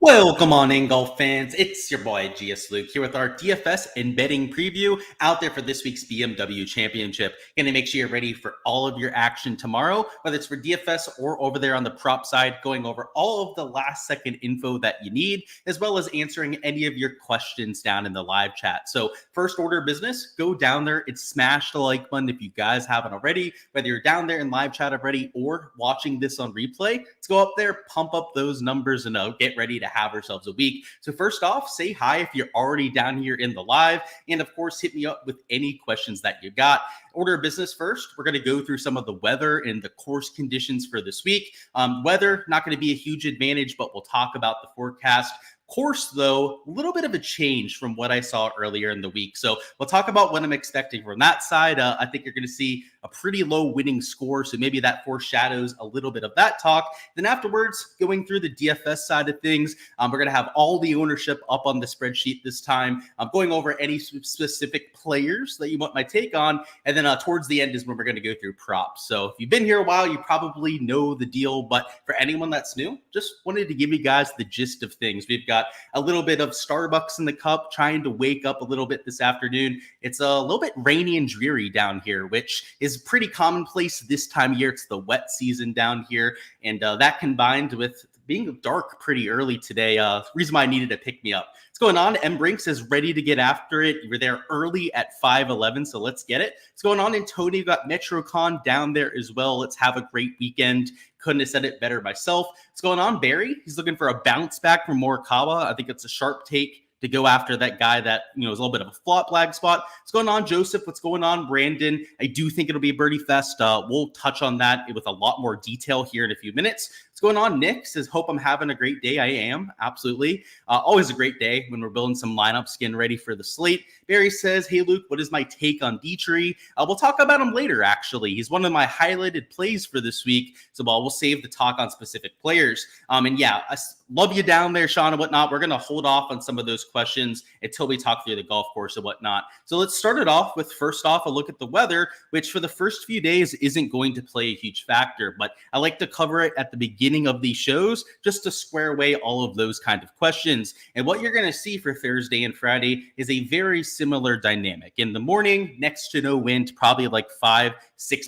Welcome on in, golf fans. It's your boy Gsluke here with our DFS and betting preview out there for this week's BMW Championship. Going to make sure you're ready for all of your action tomorrow, whether it's for DFS or over there on the prop side, going over all of the last second info that you need, as well as answering any of your questions down in the live chat. So first order of business, go down there and smash the like button if you guys haven't already, whether you're down there in live chat already or watching this on replay. Let's go up there, pump up those numbers, and get ready to have ourselves a week. So first off, say hi if you're already down here in the live, and of course hit me up with any questions that you got. Order of business first, we're going to go through some of the weather and the course conditions for this week. Weather, not going to be a huge advantage, but we'll talk about the forecast. Course, though, a little bit of a change from what I saw earlier in the week. So we'll talk about what I'm expecting from that side. I think you're going to see a pretty low winning score. So maybe that foreshadows a little bit of that talk. Then afterwards, going through the DFS side of things, we're going to have all the ownership up on the spreadsheet this time. I'm going over any specific players that you want my take on. And then towards the end is when we're going to go through props. So if you've been here a while, you probably know the deal. But for anyone that's new, just wanted to give you guys the gist of things. We've got a little bit of Starbucks in the cup, trying to wake up a little bit this afternoon. It's a little bit rainy and dreary down here, which is pretty commonplace this time of year. It's the wet season down here, and that combined with being dark pretty early today, reason why I needed to pick me up. What's going on? M Brinks is ready to get after it. You were there early at 5:11, so let's get it. What's going on? Antonio got MetroCon down there as well. Let's have a great weekend. Couldn't have said it better myself. What's going on? Barry, he's looking for a bounce back from Morikawa. I think it's a sharp take to go after that guy that, is a little bit of a flop flag spot. What's going on, Joseph? What's going on, Brandon? I do think it'll be a birdie fest. We'll touch on that with a lot more detail here in a few minutes. What's going on? Nick says, hope I'm having a great day. I am, absolutely. Always a great day when we're building some lineups, getting ready for the slate. Barry says, hey, Luke, what is my take on Dietrich? We'll talk about him later, actually. He's one of my highlighted plays for this week. So we'll save the talk on specific players. And yeah, I love you down there, Sean, and whatnot. We're going to hold off on some of those questions until we talk through the golf course and whatnot. So let's start it off with, first off, a look at the weather, which for the first few days isn't going to play a huge factor. But I like to cover it at the beginning of these shows just to square away all of those kind of questions. And what you're going to see for Thursday and Friday is a very similar dynamic. In the morning, next to no wind, probably like 5-6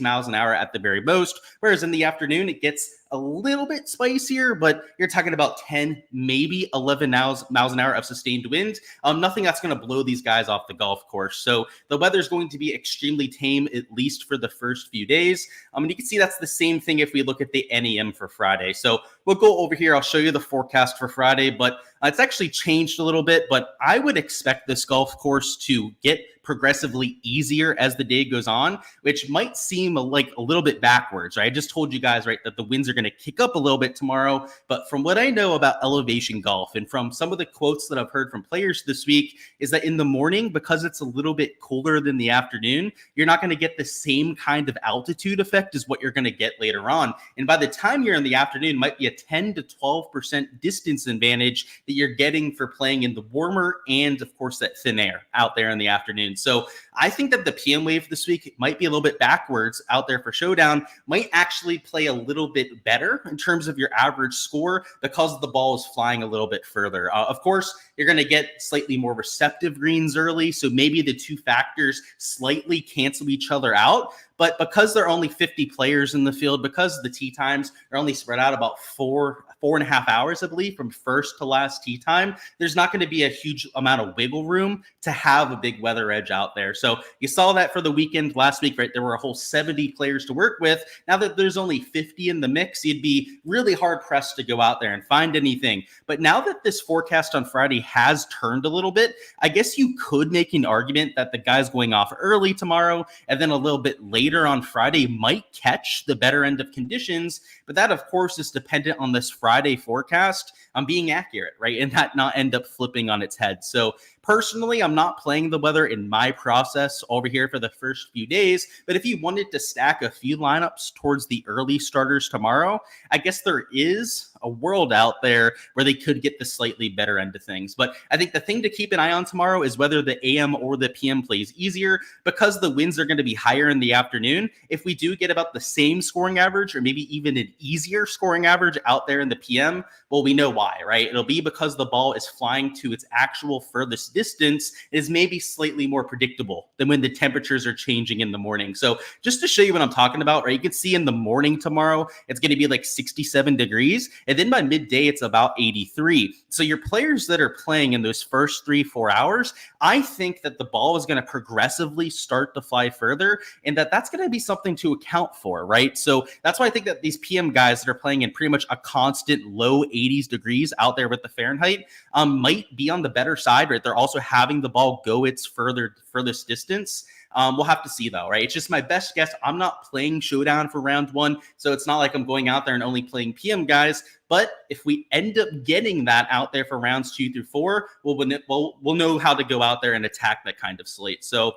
miles an hour at the very most. Whereas in the afternoon, it gets a little bit spicier, but you're talking about 10, maybe 11 miles an hour of sustained wind. Nothing that's going to blow these guys off the golf course. So the weather's going to be extremely tame, at least for the first few days. And you can see that's the same thing if we look at the NEM for Friday. So we'll go over here. I'll show you the forecast for Friday, but it's actually changed a little bit. But I would expect this golf course to get progressively easier as the day goes on, which might seem like a little bit backwards, right? I just told you guys, right, that the winds are going to kick up a little bit tomorrow. But from what I know about elevation golf and from some of the quotes that I've heard from players this week is that in the morning, because it's a little bit cooler than the afternoon, you're not going to get the same kind of altitude effect as what you're going to get later on. And by the time you're in the afternoon, it might be a 10 to 12% distance advantage that you're getting for playing in the warmer and, of course, that thin air out there in the afternoon. So I think that the PM wave this week might be a little bit backwards out there for Showdown, might actually play a little bit better in terms of your average score because the ball is flying a little bit further. Of course, you're going to get slightly more receptive greens early. So maybe the two factors slightly cancel each other out. But because there are only 50 players in the field, because the tee times are only spread out about 4.5 hours, I believe, from first to last tee time, there's not going to be a huge amount of wiggle room to have a big weather edge out there. So you saw that for the weekend last week, right? There were a whole 70 players to work with. Now that there's only 50 in the mix, you'd be really hard pressed to go out there and find anything. But now that this forecast on Friday has turned a little bit, I guess you could make an argument that the guys going off early tomorrow and then a little bit later on Friday might catch the better end of conditions. But that, of course, is dependent on this Friday forecast on being accurate, right? And that not end up flipping on its head. So Personally, I'm not playing the weather in my process over here for the first few days, but if you wanted to stack a few lineups towards the early starters tomorrow, I guess there is a world out there where they could get the slightly better end of things. But I think the thing to keep an eye on tomorrow is whether the AM or the PM plays easier, because the winds are going to be higher in the afternoon. If we do get about the same scoring average, or maybe even an easier scoring average out there in the PM, well, we know why, right? It'll be because the ball is flying to its actual furthest distance. It is maybe slightly more predictable than when the temperatures are changing in the morning. So just to show you what I'm talking about, right? You can see in the morning tomorrow, it's going to be like 67 degrees. And then by midday, it's about 83. So your players that are playing in those first 3-4 hours, I think that the ball is going to progressively start to fly further, and that's going to be something to account for, right? So that's why I think that these PM guys that are playing in pretty much a constant low 80s degrees out there with the Fahrenheit might be on the better side, right? They're also having the ball go its furthest distance. We'll have to see, though, right? It's just my best guess. I'm not playing Showdown for round one, so it's not like I'm going out there and only playing PM guys. But if we end up getting that out there for rounds 2 through 4, we'll know how to go out there and attack that kind of slate. So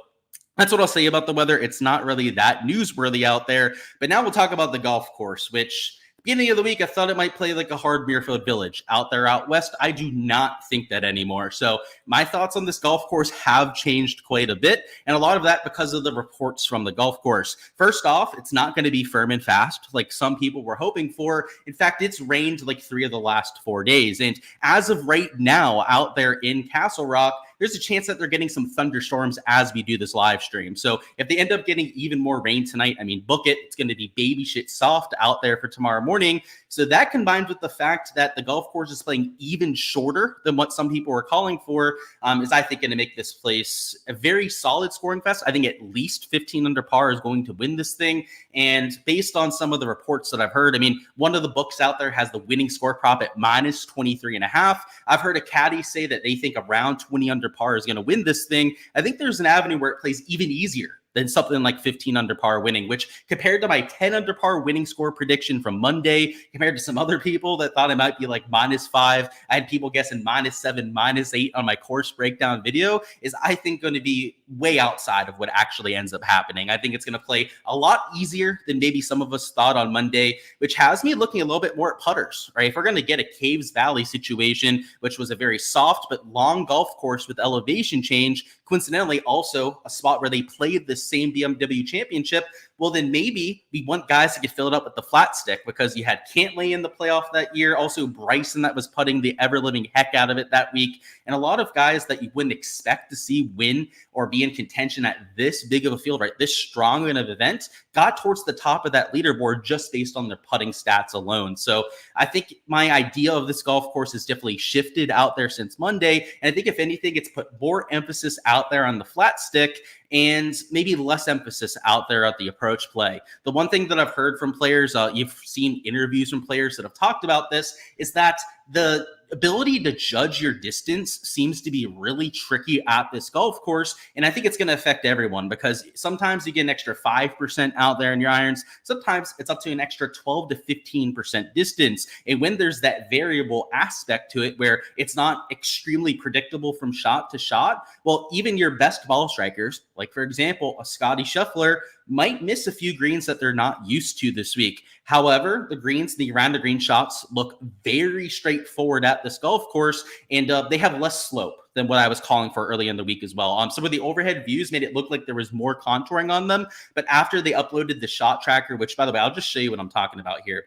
that's what I'll say about the weather. It's not really that newsworthy out there. But now we'll talk about the golf course, which beginning of the week, I thought it might play like a hard Muirfield Village out there out west. I do not think that anymore. So my thoughts on this golf course have changed quite a bit, and a lot of that because of the reports from the golf course. First off, it's not going to be firm and fast like some people were hoping for. In fact, it's rained like 3 of the last 4 days. And as of right now out there in Castle Rock, there's a chance that they're getting some thunderstorms as we do this live stream. So if they end up getting even more rain tonight, I mean, book it. It's going to be baby shit soft out there for tomorrow morning. So that combined with the fact that the golf course is playing even shorter than what some people were calling for is, I think, going to make this place a very solid scoring fest. I think at least 15 under par is going to win this thing. And based on some of the reports that I've heard, I mean, one of the books out there has the winning score prop at minus 23.5. I've heard a caddy say that they think around 20 under par is going to win this thing. I think there's an avenue where it plays even easier than something like 15 under par winning, which compared to my 10 under par winning score prediction from Monday, compared to some other people that thought it might be like -5, I had people guessing -7, -8 on my course breakdown video, is I think going to be way outside of what actually ends up happening. I think it's going to play a lot easier than maybe some of us thought on Monday, which has me looking a little bit more at putters, right? If we're going to get a Caves Valley situation, which was a very soft but long golf course with elevation change, coincidentally also a spot where they played the same BMW championship, well, then maybe we want guys to get filled up with the flat stick, because you had Cantlay in the playoff that year, also Bryson that was putting the ever-living heck out of it that week, and a lot of guys that you wouldn't expect to see win or be in contention at this big of a field, right? This strong of an event got towards the top of that leaderboard just based on their putting stats alone. So I think my idea of this golf course has definitely shifted out there since Monday, and I think if anything, it's put more emphasis out there on the flat stick and maybe less emphasis out there at the approach play. The one thing that I've heard from players, you've seen interviews from players that have talked about this, is that the ability to judge your distance seems to be really tricky at this golf course. And I think it's going to affect everyone, because sometimes you get an extra 5% out there in your irons. Sometimes it's up to an extra 12 to 15% distance. And when there's that variable aspect to it where it's not extremely predictable from shot to shot, well, even your best ball strikers, like for example, a Scotty Scheffler, might miss a few greens that they're not used to this week. However, the greens, the around the green shots look very straightforward at this golf course, and they have less slope than what I was calling for early in the week as well. Some of the overhead views made it look like there was more contouring on them, but after they uploaded the shot tracker, which by the way, I'll just show you what I'm talking about here.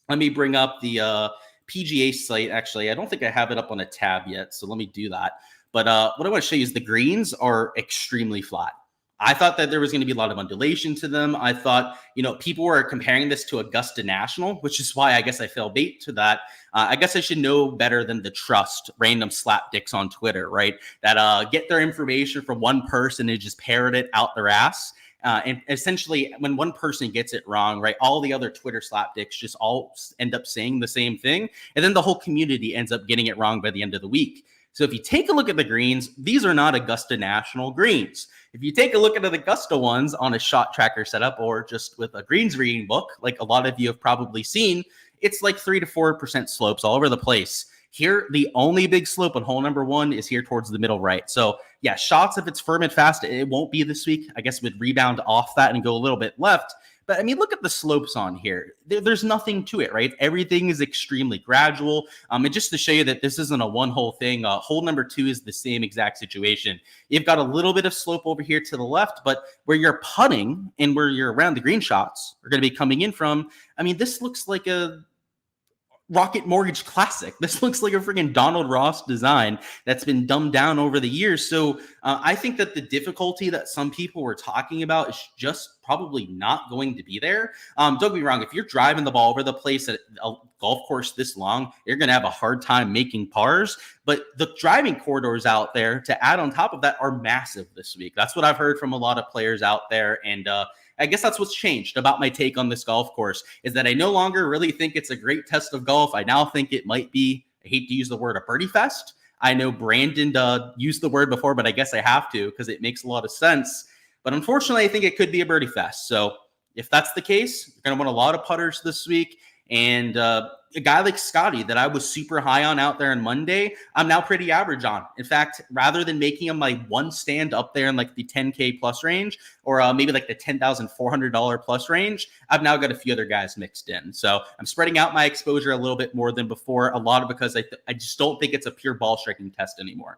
Let me bring up the PGA site. Actually, I don't think I have it up on a tab yet, so let me do that. But what I want to show you is the greens are extremely flat. I thought that there was going to be a lot of undulation to them. I thought, people were comparing this to Augusta National, which is why I guess I fell bait to that. I guess I should know better than to trust random slapdicks on Twitter, right? That get their information from one person and just parrot it out their ass. And essentially, when one person gets it wrong, right, all the other Twitter slapdicks just all end up saying the same thing. And then the whole community ends up getting it wrong by the end of the week. So if you take a look at the greens, these are not Augusta National greens. If you take a look at the Augusta ones on a shot tracker setup or just with a greens reading book, like a lot of you have probably seen, it's like 3 to 4% slopes all over the place. Here, the only big slope on hole number 1 is here towards the middle right. So yeah, shots, if it's firm and fast, it won't be this week. I guess would rebound off that and go a little bit left. But I mean, look at the slopes on here. There's nothing to it, right? Everything is extremely gradual. And just to show you that this isn't a one-hole thing, hole number 2 is the same exact situation. You've got a little bit of slope over here to the left, but where you're putting and where you're around the green shots are going to be coming in from, I mean, this looks like a Rocket Mortgage Classic. This looks like a freaking Donald Ross design that's been dumbed down over the years. So I think that the difficulty that some people were talking about is just probably not going to be there. Don't get me wrong. If you're driving the ball over the place at a golf course this long, you're going to have a hard time making pars. But the driving corridors out there to add on top of that are massive this week. That's what I've heard from a lot of players out there. And I guess that's what's changed about my take on this golf course, is that I no longer really think it's a great test of golf. I now think it might be, I hate to use the word, a birdie fest. I know Brandon used the word before, but I guess I have to because it makes a lot of sense. But unfortunately, I think it could be a birdie fest. So if that's the case, you're going to want a lot of putters this week. And a guy like Scotty that I was super high on out there on Monday, I'm now pretty average on. In fact, rather than making him my one stand up there in like the 10K plus range, or maybe like the $10,400 plus range, I've now got a few other guys mixed in. So I'm spreading out my exposure a little bit more than before, a lot of because I just don't think it's a pure ball striking test anymore.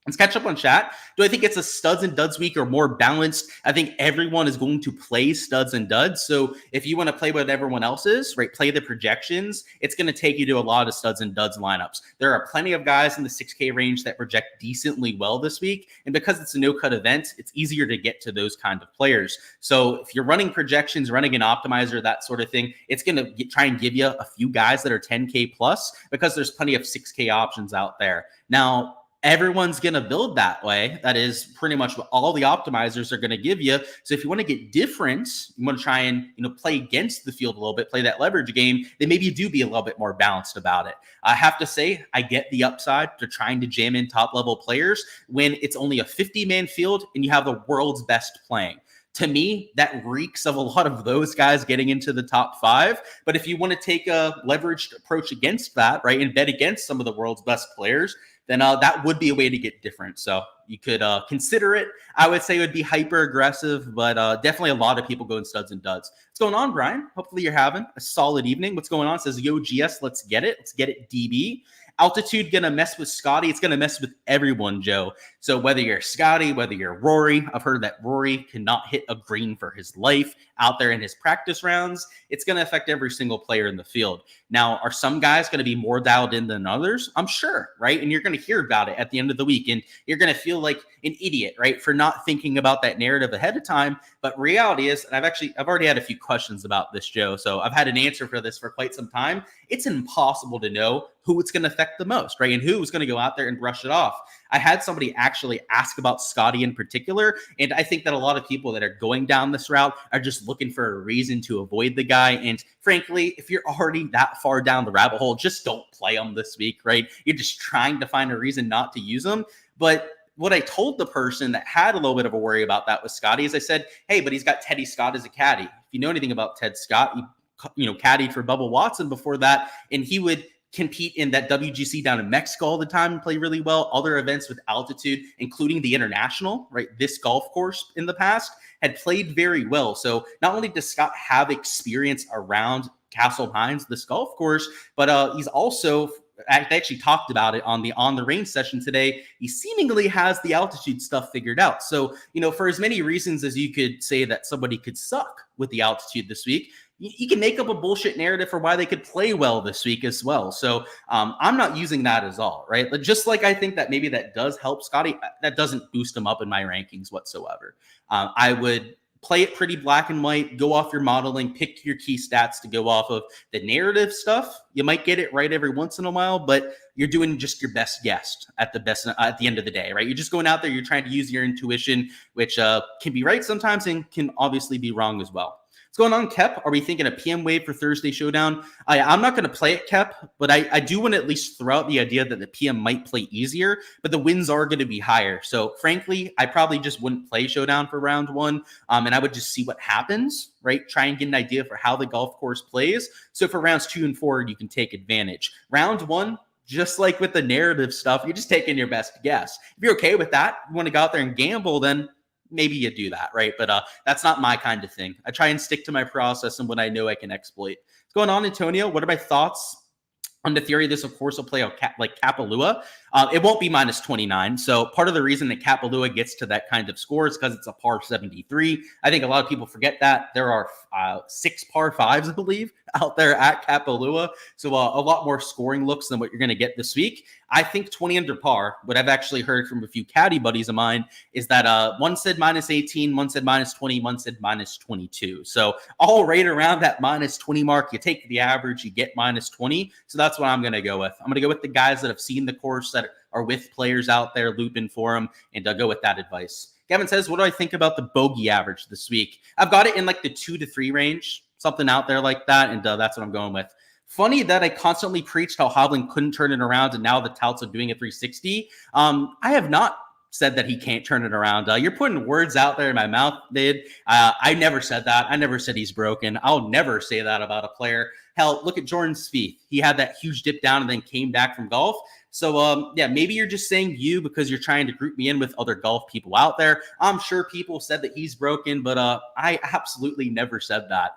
Let's catch up on chat. Do I think it's a studs and duds week or more balanced? I think everyone is going to play studs and duds. So if you want to play what everyone else is, right, play the projections, it's going to take you to a lot of studs and duds lineups. There are plenty of guys in the 6K range that project decently well this week. And because it's a no-cut event, it's easier to get to those kind of players. So if you're running projections, running an optimizer, that sort of thing, it's going to try and give you a few guys that are 10K plus because there's plenty of 6K options out there. Now, everyone's going to build that way. That is pretty much what all the optimizers are going to give you. So if you want to get different, you want to try and play against the field a little bit, play that leverage game, then maybe you do be a little bit more balanced about it. I have to say, I get the upside to trying to jam in top level players when it's only a 50-man field and you have the world's best playing. To me, that reeks of a lot of those guys getting into the top 5. But if you want to take a leveraged approach against that, right, and bet against some of the world's best players, then that would be a way to get different. So you could consider it. I would say it would be hyper aggressive, but definitely a lot of people go in studs and duds. What's going on, Brian? Hopefully you're having a solid evening. What's going on? It says, yo, GS, let's get it. Let's get it, DB. Altitude going to mess with Scotty. It's going to mess with everyone, Joe. So whether you're Scotty, whether you're Rory, I've heard that Rory cannot hit a green for his life out there in his practice rounds. It's going to affect every single player in the field. Now, are some guys going to be more dialed in than others? I'm sure, right? And you're going to hear about it at the end of the week, and you're going to feel like an idiot, right, for not thinking about that narrative ahead of time. But reality is, and I've already had a few questions about this, Joe. So I've had an answer for this for quite some time. It's impossible to know who it's going to affect the most, right? And who's going to go out there and brush it off. I had somebody actually ask about Scotty in particular, and I think that a lot of people that are going down this route are just looking for a reason to avoid the guy. And frankly, if you're already that far down the rabbit hole, just don't play him this week, right? You're just trying to find a reason not to use him. But what I told the person that had a little bit of a worry about that with Scotty is I said, hey, but he's got Teddy Scott as a caddy. If you know anything about Ted Scott, he caddied for Bubba Watson before that, and he would compete in that WGC down in Mexico all the time and play really well. Other events with altitude, including the International, right? This golf course in the past had played very well. So not only does Scott have experience around Castle Pines, this golf course, but he's also, I actually talked about it on the range session today. He seemingly has the altitude stuff figured out. So, for as many reasons as you could say that somebody could suck with the altitude this week, you can make up a bullshit narrative for why they could play well this week as well. So I'm not using that as all, right? But just like I think that maybe that does help Scotty, that doesn't boost him up in my rankings whatsoever. I would play it pretty black and white, go off your modeling, pick your key stats to go off of. The narrative stuff, you might get it right every once in a while, but you're doing just your best guess at the end of the day, right? You're just going out there, you're trying to use your intuition, which can be right sometimes and can obviously be wrong as well. What's going on, Kep? Are we thinking a PM wave for Thursday Showdown? I'm not going to play it, Kep, but I do want to at least throw out the idea that the PM might play easier, but the wins are going to be higher. So frankly, I probably just wouldn't play Showdown for round 1, and I would just see what happens, right? Try and get an idea for how the golf course plays. So for rounds 2 and 4, you can take advantage. Round 1, just like with the narrative stuff, you're just taking your best guess. If you're okay with that, you want to go out there and gamble, then maybe you do that, right? But that's not my kind of thing. I try and stick to my process and what I know I can exploit. What's going on, Antonio? What are my thoughts on the theory? This, of course, will play out like Kapalua. It won't be minus 29. So part of the reason that Kapalua gets to that kind of score is because it's a par 73. I think a lot of people forget that. There are 6 par 5s, I believe, out there at Kapalua. So a lot more scoring looks than what you're going to get this week. I think 20 under par, what I've actually heard from a few caddy buddies of mine is that one said minus 18, one said minus 20, one said minus 22. So all right around that minus 20 mark, you take the average, you get minus 20. So that's what I'm going to go with. I'm going to go with the guys that have seen the course, that are with players out there looping for them, and go with that advice. Kevin says, what do I think about the bogey average this week? I've got it in like the 2 to 3 range, something out there like that, and that's what I'm going with. Funny that I constantly preached how Hovland couldn't turn it around, and now the touts are doing a 360. I have not said that he can't turn it around. You're putting words out there in my mouth, Did. I never said that. I never said he's broken. I'll never say that about a player. Hell, look at Jordan Spieth. He had that huge dip down and then came back from golf. So, yeah, maybe you're just saying you because you're trying to group me in with other golf people out there. I'm sure people said that he's broken, but I absolutely never said that.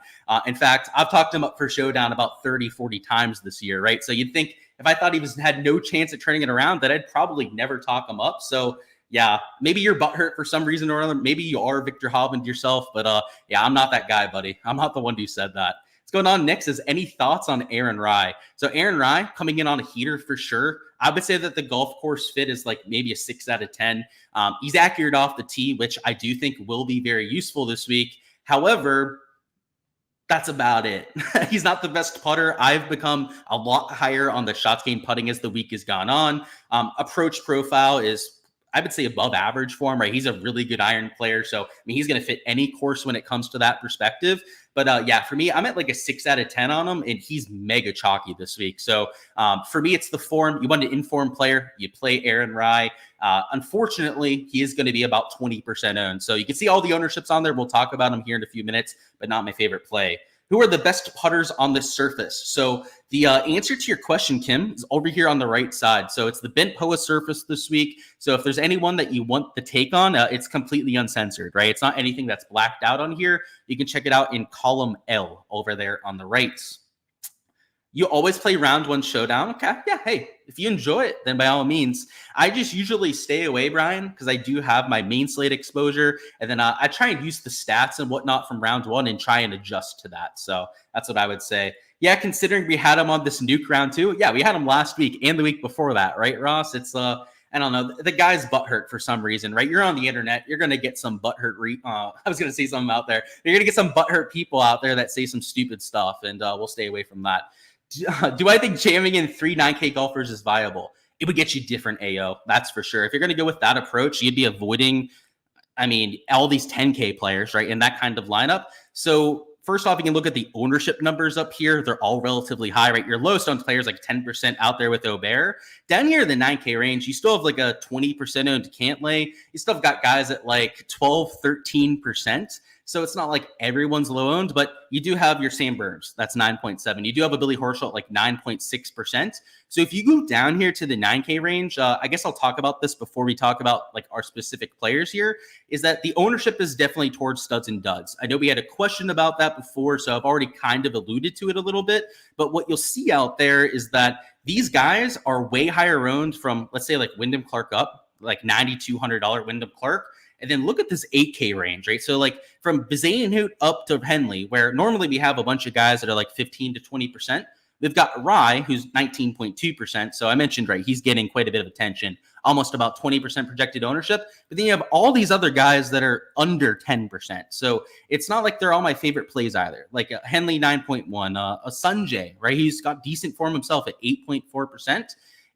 In fact, I've talked him up for showdown about 30, 40 times this year, right? So you'd think if I thought he had no chance at turning it around, that I'd probably never talk him up. So, yeah, maybe you're butthurt for some reason or another. Maybe you are Victor Hovland yourself, but yeah, I'm not that guy, buddy. I'm not the one who said that. What's going on next is any thoughts on Aaron Rai? So Aaron Rai coming in on a heater for sure. I would say that the golf course fit is like maybe a 6 out of 10. He's accurate off the tee, which I do think will be very useful this week. However, that's about it. He's not the best putter. I've become a lot higher on the shots gained putting as the week has gone on. Approach profile is, I would say, above average for him, right? He's a really good iron player. So, I mean, he's going to fit any course when it comes to that perspective. But yeah, for me, I'm at like a 6 out of 10 on him, and he's mega chalky this week. So for me, it's the form. You want an informed player, you play Aaron Rai. Unfortunately, he is going to be about 20% owned. So you can see all the ownerships on there. We'll talk about him here in a few minutes, but not my favorite play. Who are the best putters on this surface? So the answer to your question, Kim, is over here on the right side. So it's the Bent Poa surface this week. So if there's anyone that you want the take on, it's completely uncensored, right? It's not anything that's blacked out on here. You can check it out in column L over there on the right. You always play round 1 showdown. Okay. Yeah. Hey, if you enjoy it, then by all means. I just usually stay away, Brian, because I do have my main slate exposure. And then I try and use the stats and whatnot from round 1 and try and adjust to that. So that's what I would say. Yeah, considering we had him on this nuke round 2. Yeah, we had him last week and the week before that, right, Ross? It's I don't know. The guy's butthurt for some reason, right? You're on the internet. You're going to get some butthurt. I was going to say something out there. You're going to get some butthurt people out there that say some stupid stuff, and we'll stay away from that. Do I think jamming in 3 9K golfers is viable? It would get you different AO, that's for sure. If you're going to go with that approach, you'd be avoiding, I mean, all these 10K players, right, in that kind of lineup. So first off, you can look at the ownership numbers up here. They're all relatively high, right? Your lowest owned players like 10% out there with Aubert. Down here in the 9K range, you still have like a 20% owned Cantlay. You still have got guys at like 12, 13%. So it's not like everyone's low owned, but you do have your Sam Burns. That's 9.7. You do have a Billy Horschel at like 9.6%. So if you go down here to the 9K range, I guess I'll talk about this before we talk about like our specific players here, is that the ownership is definitely towards studs and duds. I know we had a question about that before, so I've already kind of alluded to it a little bit. But what you'll see out there is that these guys are way higher owned from, let's say, like Wyndham Clark up, like $9,200 Wyndham Clark. And then look at this 8K range, right? So like from Bazane up to Henley, where normally we have a bunch of guys that are like 15 to 20%. We've got Rai, who's 19.2%. So I mentioned, right, he's getting quite a bit of attention, almost about 20% projected ownership. But then you have all these other guys that are under 10%. So it's not like they're all my favorite plays either. Like Henley 9.1, a Sanjay, right? He's got decent form himself at 8.4%.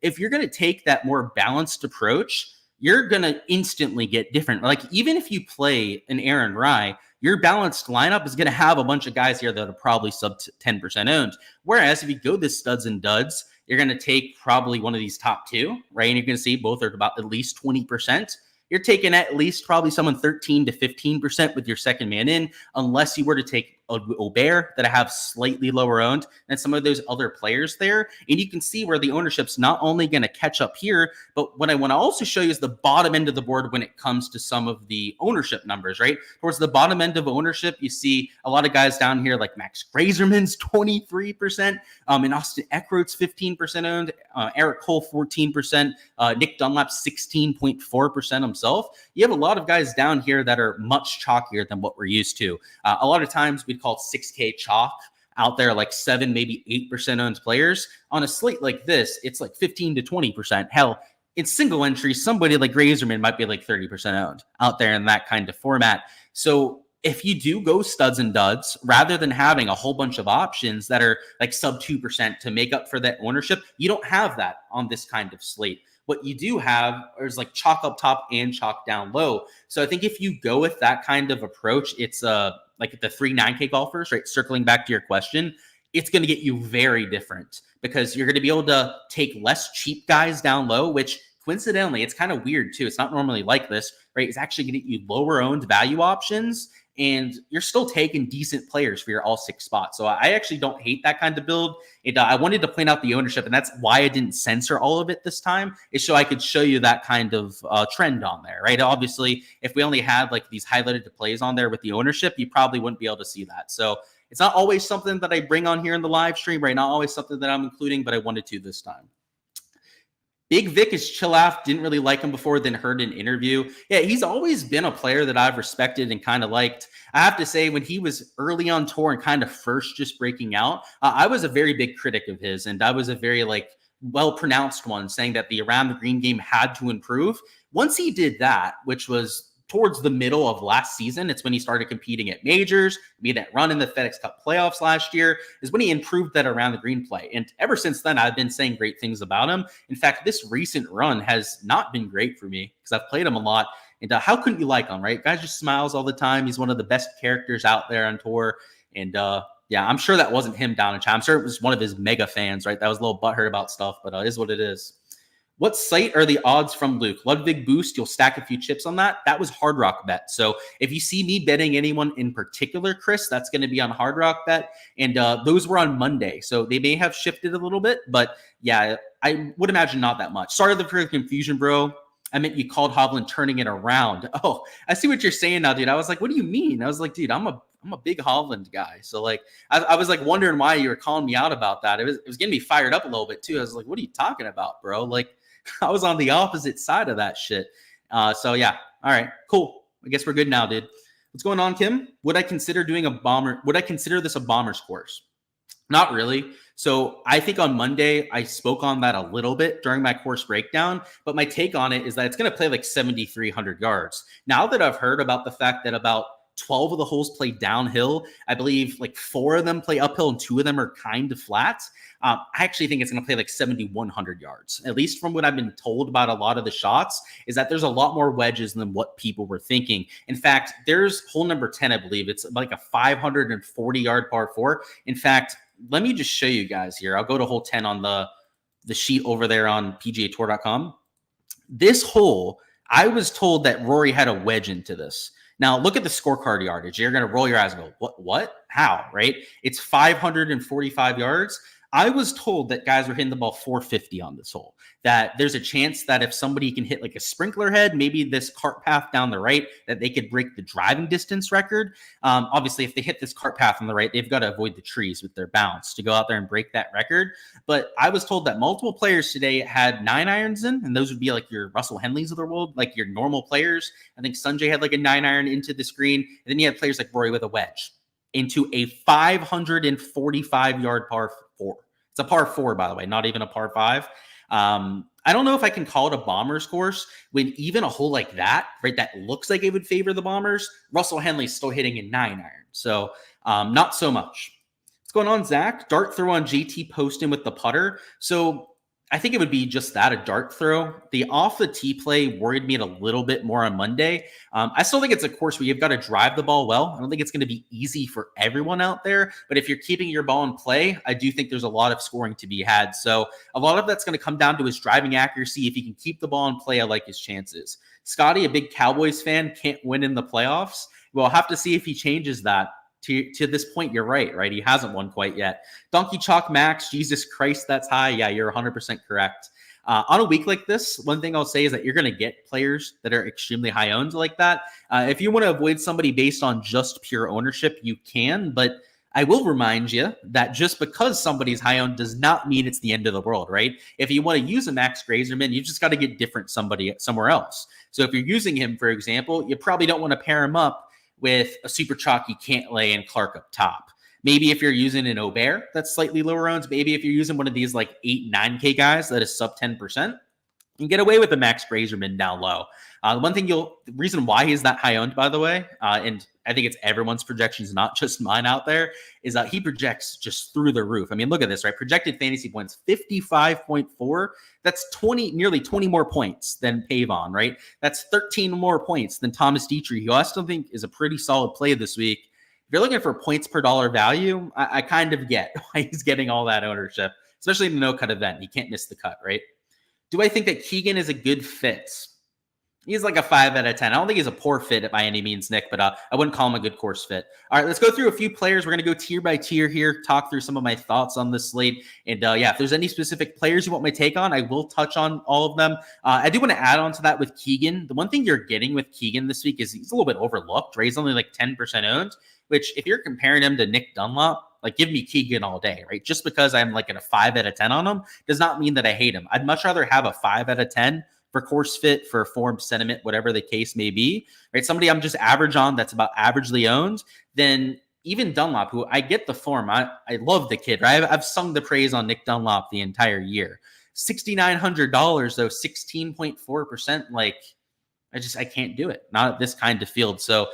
If you're going to take that more balanced approach, you're going to instantly get different. Like even if you play an Aaron Rai, your balanced lineup is going to have a bunch of guys here that are probably sub 10% owned. Whereas if you go this studs and duds, you're going to take probably one of these top 2, right? And you're going to see both are about at least 20%. You're taking at least probably someone 13 to 15% with your second man in, unless you were to take Aubert that I have slightly lower owned than some of those other players there. And you can see where the ownership's not only going to catch up here, but what I want to also show you is the bottom end of the board when it comes to some of the ownership numbers, right? Towards the bottom end of ownership, you see a lot of guys down here like Max Grazerman's 23%, and Austin Eckroat's 15% owned, Eric Cole 14%, Nick Dunlap 16.4% himself. You have a lot of guys down here that are much chalkier than what we're used to. A lot of times we'd call 6K chalk out there, like 7, maybe 8% owned players. On a slate like this, it's like 15 to 20%. Hell, in single entry, somebody like Grazerman might be like 30% owned out there in that kind of format. So if you do go studs and duds, rather than having a whole bunch of options that are like sub 2% to make up for that ownership, you don't have that on this kind of slate. What you do have is like chalk up top and chalk down low. So I think if you go with that kind of approach, it's like the 3-9K golfers, right? Circling back to your question, it's going to get you very different because you're going to be able to take less cheap guys down low, which coincidentally, it's kind of weird too. It's not normally like this, right? It's actually going to get you lower owned value options, and you're still taking decent players for your all 6 spots. So I actually don't hate that kind of build. I wanted to point out the ownership, and that's why I didn't censor all of it this time, is so I could show you that kind of trend on there, right? Obviously, if we only had like these highlighted plays on there with the ownership, you probably wouldn't be able to see that. So it's not always something that I bring on here in the live stream, right? Not always something that I'm including, but I wanted to this time. Big Vic is chill out. Didn't really like him before, then heard an interview. Yeah, he's always been a player that I've respected and kind of liked. I have to say, when he was early on tour and kind of first just breaking out, I was a very big critic of his, and I was a very well-pronounced one, saying that the around the green game had to improve. Once he did that, which was towards the middle of last season, it's when he started competing at majors, made that run in the Fedex Cup playoffs last year, is when he improved that around the green play. And ever since then, I've been saying great things about him. In fact, this recent run has not been great for me because I've played him a lot. And how couldn't you like him, right? Guy just smiles all the time. He's one of the best characters out there on tour. And yeah, I'm sure that wasn't him down in China. I'm sure it was one of his mega fans, right? That was a little butthurt about stuff, but it is what it is. What site are the odds from Luke? Ludwig Boost, you'll stack a few chips on that. That was Hard Rock Bet. So if you see me betting anyone in particular, Chris, that's going to be on Hard Rock Bet. And those were on Monday. So they may have shifted a little bit. But yeah, I would imagine not that much. Sorry for the confusion, bro. I meant you called Hovland turning it around. Oh, I see what you're saying now, dude. I was like, what do you mean? I was like, dude, I'm a big Hovland guy. So like, I was like wondering why you were calling me out about that. It was getting me fired up a little bit too. I was like, what are you talking about, bro? Like, I was on the opposite side of that shit. So yeah. All right, cool. I guess we're good now, dude. What's going on, Kim? Would I consider doing a bomber? Would I consider this a bomber's course? Not really. So I think on Monday, I spoke on that a little bit during my course breakdown, but my take on it is that it's going to play like 7,300 yards. Now that I've heard about the fact that about 12 of the holes play downhill, I believe like 4 of them play uphill and 2 of them are kind of flat. I actually think it's going to play like 7,100 yards. At least from what I've been told about a lot of the shots, is that there's a lot more wedges than what people were thinking. In fact, there's hole number 10, I believe. It's like a 540-yard par 4. In fact, let me just show you guys here. I'll go to hole 10 on the sheet over there on PGAtour.com. This hole, I was told that Rory had a wedge into this. Now, look at the scorecard yardage. You're going to roll your eyes and go, what? How, right? It's 545 yards. I was told that guys were hitting the ball 450 on this hole, that there's a chance that if somebody can hit like a sprinkler head, maybe this cart path down the right, that they could break the driving distance record. Obviously, if they hit this cart path on the right, they've got to avoid the trees with their bounce to go out there and break that record. But I was told that multiple players today had 9 irons in, and those would be like your Russell Henleys of the world, like your normal players. I think Sanjay had like a 9 iron into the screen, and then you had players like Rory with a wedge into a 545-yard par 4. It's a par 4, by the way, not even a par 5. I don't know if I can call it a Bombers course when even a hole like that, right, that looks like it would favor the Bombers, Russell Henley's still hitting a 9 iron. So not so much. What's going on, Zach? Dart throw on JT Poston with the putter. So I think it would be just that, a dart throw. The off the tee play worried me a little bit more on Monday. I still think it's a course where you've got to drive the ball well. I don't think it's going to be easy for everyone out there, but if you're keeping your ball in play, I do think there's a lot of scoring to be had. So a lot of that's going to come down to his driving accuracy. If he can keep the ball in play, I like his chances. Scotty, a big Cowboys fan, can't win in the playoffs. We'll have to see if he changes that. To this point, you're right? He hasn't won quite yet. Donkey Chalk Max, Jesus Christ, that's high. Yeah, you're 100% correct. On a week like this, one thing I'll say is that you're going to get players that are extremely high owned like that. If you want to avoid somebody based on just pure ownership, you can, but I will remind you that just because somebody's high owned does not mean it's the end of the world, right? If you want to use a Max Grazerman, you just got to get different somebody somewhere else. So if you're using him, for example, you probably don't want to pair him up with a super chalky Cantlay and Clark up top. Maybe if you're using an Aubert that's slightly lower owned, maybe if you're using one of these like 8, 9K guys that is sub 10%, you can get away with a Max Grazerman down low. The reason why he's that high owned, by the way, and I think it's everyone's projections, not just mine out there, is that he projects just through the roof. I mean, look at this, right? Projected fantasy points, 55.4. That's nearly 20 more points than Pavon, right? That's 13 more points than Thomas Dietrich, who I still think is a pretty solid play this week. If you're looking for points per dollar value, I kind of get why he's getting all that ownership, especially in the no-cut event. He can't miss the cut, right? Do I think that Keegan is a good fit? He's like a 5 out of 10. I don't think he's a poor fit by any means, Nick, but I wouldn't call him a good course fit. All right, let's go through a few players. We're going to go tier by tier here, talk through some of my thoughts on this slate. And if there's any specific players you want my take on, I will touch on all of them. I do want to add on to that with Keegan. The one thing you're getting with Keegan this week is he's a little bit overlooked, right? He's only like 10% owned, which if you're comparing him to Nick Dunlop, like give me Keegan all day, right? Just because I'm like at a 5 out of 10 on him does not mean that I hate him. I'd much rather have a 5 out of 10 for course fit, for form sentiment, whatever the case may be, right? Somebody I'm just average on that's about averagely owned, then even Dunlop, who I get the form. I love the kid, right? I've sung the praise on Nick Dunlop the entire year. $6,900 though, 16.4%. Like, I can't do it. Not at this kind of field. So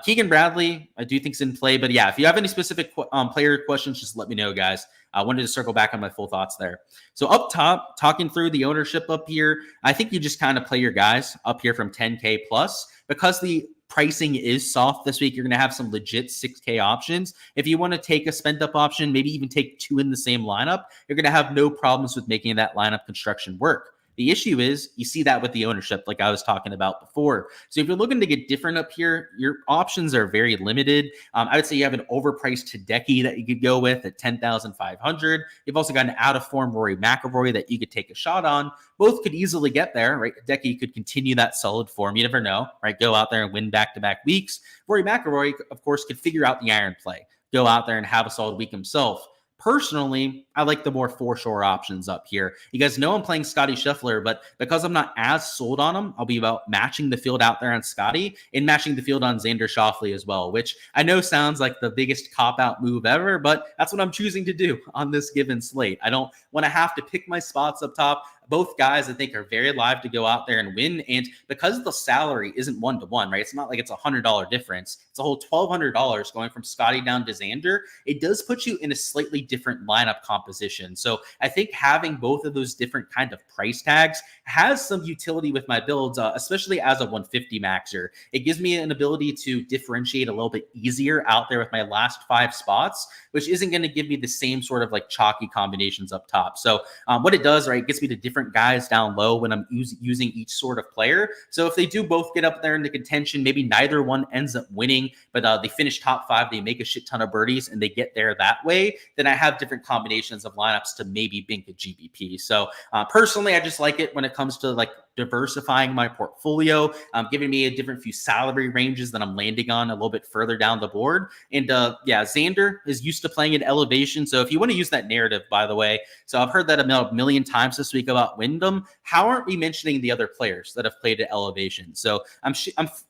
Keegan Bradley, I do think is in play. But yeah, if you have any specific player questions, just let me know, guys. I wanted to circle back on my full thoughts there. So up top, talking through the ownership up here, I think you just kind of play your guys up here from 10K plus. Because the pricing is soft this week, you're going to have some legit 6K options. If you want to take a spend up option, maybe even take 2 in the same lineup, you're going to have no problems with making that lineup construction work. The issue is you see that with the ownership, like I was talking about before. So if you're looking to get different up here, your options are very limited. I would say you have an overpriced Hideki that you could go with at $10,500. You've also got an out of form Rory McIlroy that you could take a shot on. Both could easily get there, right? Hideki could continue that solid form. You never know, right? Go out there and win back-to-back weeks. Rory McIlroy, of course, could figure out the iron play. Go out there and have a solid week himself. Personally, I like the more foreshore options up here. You guys know I'm playing Scotty Scheffler, but because I'm not as sold on him, I'll be about matching the field out there on Scotty and matching the field on Xander Schauffele as well, which I know sounds like the biggest cop-out move ever, but that's what I'm choosing to do on this given slate. I don't want to have to pick my spots up top. Both guys, I think, are very live to go out there and win. And because the salary isn't one-to-one, right? It's not like it's a $100 difference. It's a whole $1,200 going from Scotty down to Xander. It does put you in a slightly different lineup composition. So I think having both of those different kind of price tags has some utility with my builds, especially as a 150 maxer. It gives me an ability to differentiate a little bit easier out there with my last 5 spots, which isn't going to give me the same sort of like chalky combinations up top. So what it does, right, it gets me to different guys down low when I'm using each sort of player. So if they do both get up there into contention, maybe neither one ends up winning, but they finish top 5, they make a shit ton of birdies and they get there that way, then I have different combinations of lineups to maybe bink a GPP. So personally, I just like it when it comes to like diversifying my portfolio, giving me a different few salary ranges that I'm landing on a little bit further down the board. And Xander is used to playing at elevation. So if you want to use that narrative, by the way, so I've heard that a million times this week about Wyndham. How aren't we mentioning the other players that have played at elevation? So I'm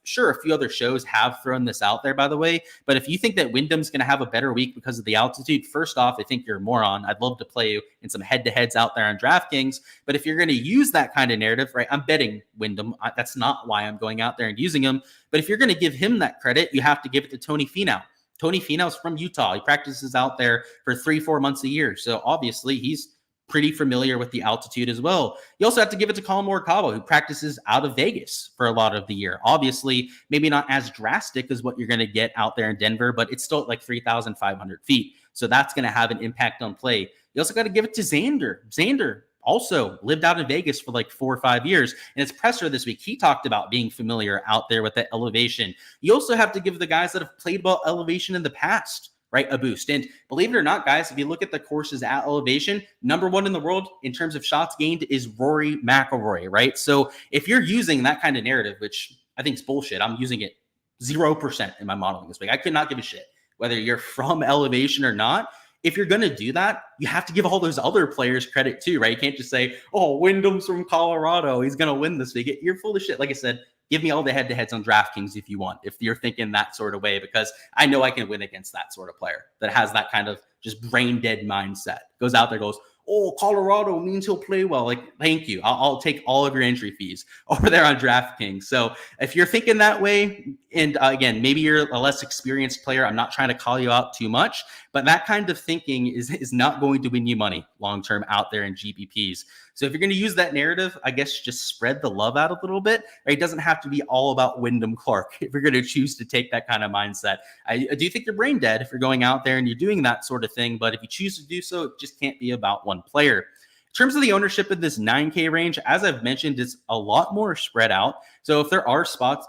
sure a few other shows have thrown this out there, by the way. But if you think that Wyndham's going to have a better week because of the altitude, first off, I think you're a moron. I'd love to play you in some head-to-heads out there on Draftkings. But if you're going to use that kind of narrative, right, I'm betting Wyndham. That's not why I'm going out there and using him. But if you're going to give him that credit, you have to give it to Tony Finau. Tony Finau's from Utah. He practices out there for 3-4 months a year. So obviously he's pretty familiar with the altitude as well. You also have to give it to Colin Morikawa, who practices out of Vegas for a lot of the year. Obviously, maybe not as drastic as what you're going to get out there in Denver, but it's still at like 3,500 feet. So that's going to have an impact on play. You also got to give it to Xander. Xander also lived out in Vegas for like 4 or 5 years. In his presser this week, he talked about being familiar out there with the elevation. You also have to give the guys that have played well elevation in the past, right, a boost. And believe it or not, guys, if you look at the courses at elevation, number one in the world in terms of shots gained is Rory McIlroy, right? So if you're using that kind of narrative, which I think is bullshit, I'm using it 0% in my modeling this week. I could not give a shit whether you're from elevation or not. If you're going to do that, you have to give all those other players credit too, right? You can't just say, oh, Wyndham's from Colorado, he's going to win this week. You're full of shit. Like I said, give me all the head-to-heads on Draftkings if you want, if you're thinking that sort of way, because I know I can win against that sort of player that has that kind of just brain-dead mindset. Goes out there, goes, oh, Colorado means he'll play well. Like, thank you. I'll take all of your entry fees over there on DraftKings. So if you're thinking that way, and again, maybe you're a less experienced player, I'm not trying to call you out too much, but that kind of thinking is not going to win you money long-term out there in GPPs. So if you're going to use that narrative, I guess just spread the love out a little bit. Right? It doesn't have to be all about Wyndham Clark if you're going to choose to take that kind of mindset. I do think you're brain dead if you're going out there and you're doing that sort of thing, but if you choose to do so, it just can't be about one player. In terms of the ownership in this 9K range, as I've mentioned, it's a lot more spread out. So if there are spots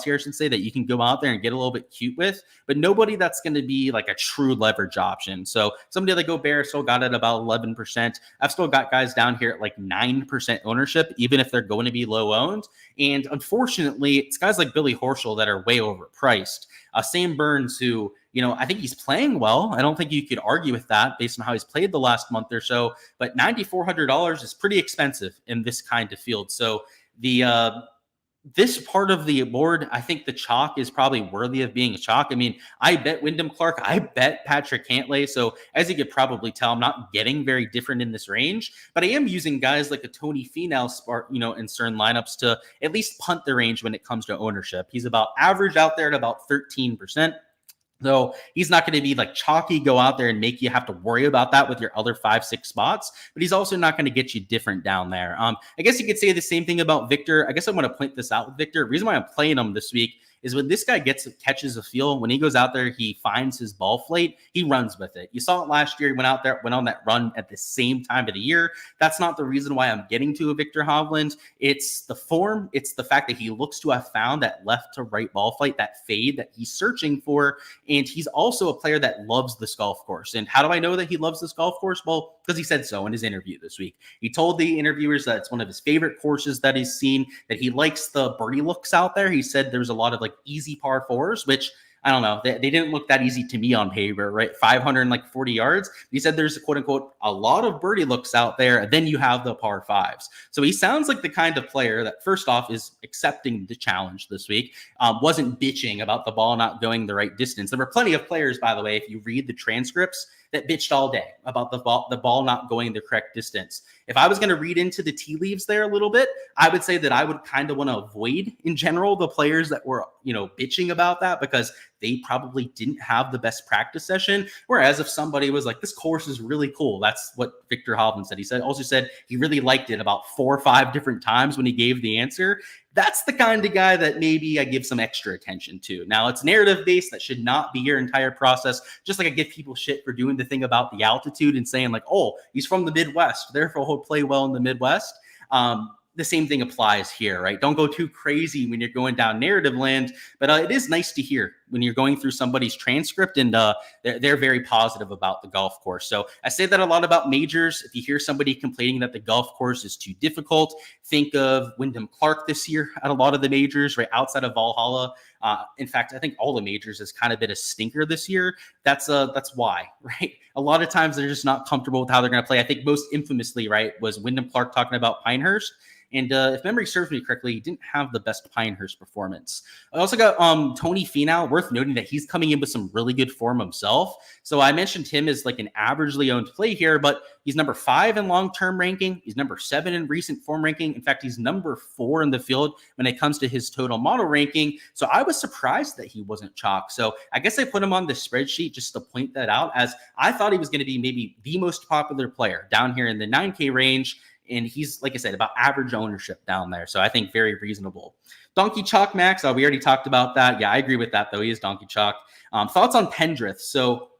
here, I should say, that you can go out there and get a little bit cute with, but nobody that's going to be like a true leverage option. So somebody like Gobert still got it about 11%. I've still got guys down here at like 9% ownership, even if they're going to be low owned. And unfortunately, it's guys like Billy Horschel that are way overpriced. Sam Burns, who, I think he's playing well. I don't think you could argue with that based on how he's played the last month or so, but $9,400 is pretty expensive in this kind of field. So this part of the board, I think the chalk is probably worthy of being a chalk. I mean, I bet Wyndham Clark, I bet Patrick Cantlay. So as you could probably tell, I'm not getting very different in this range, but I am using guys like a Tony Finau, in certain lineups to at least punt the range when it comes to ownership. He's about average out there at about 13%. So he's not going to be like chalky, go out there and make you have to worry about that with your other 5-6 spots, but he's also not going to get you different down there. I guess you could say the same thing about Victor. I guess I want to point this out with Victor. The reason why I'm playing him this week is when this guy catches a feel, when he goes out there, he finds his ball flight, he runs with it. You saw it last year. He went on that run at the same time of the year. That's not the reason why I'm getting to a Victor Hovland. It's the form. It's the fact that he looks to have found that left to right ball flight, that fade that he's searching for. And he's also a player that loves this golf course. And how do I know that he loves this golf course? Well, because he said so in his interview this week. He told the interviewers that it's one of his favorite courses that he's seen, that he likes the birdie looks out there. He said there's a lot of like easy par fours, which I don't know. They didn't look that easy to me on paper, right? 540 yards. He said there's quote unquote a lot of birdie looks out there. Then you have the par fives. So he sounds like the kind of player that first off is accepting the challenge this week. Wasn't bitching about the ball not going the right distance. There were plenty of players, by the way, if you read the transcripts, that bitched all day about the ball not going the correct distance. If I was going to read into the tea leaves there a little bit, I would say that I would kind of want to avoid in general the players that were, bitching about that, because they probably didn't have the best practice session. Whereas if somebody was like, this course is really cool, that's what Victor Hovland said. He also said he really liked it about 4 or 5 different times when he gave the answer. That's the kind of guy that maybe I give some extra attention to. Now, it's narrative-based. That should not be your entire process. Just like I give people shit for doing the thing about the altitude and saying like, oh, he's from the Midwest, therefore he'll play well in the Midwest. The same thing applies here, right? Don't go too crazy when you're going down narrative land, but it is nice to hear when you're going through somebody's transcript and they're very positive about the golf course. So I say that a lot about majors. If you hear somebody complaining that the golf course is too difficult, think of Wyndham Clark this year at a lot of the majors, right outside of Valhalla. In fact, I think all the majors has kind of been a stinker this year. That's why, right? A lot of times they're just not comfortable with how they're going to play. I think most infamously, right, was Wyndham Clark talking about Pinehurst. And if memory serves me correctly, he didn't have the best Pinehurst performance. I also got Tony Finau, worth noting that he's coming in with some really good form himself. So I mentioned him as like an averagely owned play here, but he's number 5 in long-term ranking. He's number 7 in recent form ranking. In fact, he's number 4 in the field when it comes to his total model ranking. So I was surprised that he wasn't chalk. So I guess I put him on the spreadsheet just to point that out, as I thought he was going to be maybe the most popular player down here in the 9K range. And he's, like I said, about average ownership down there. So I think very reasonable. Donkey Chalk Max, we already talked about that. Yeah, I agree with that, though. He is Donkey Chalk. Thoughts on Pendrith. So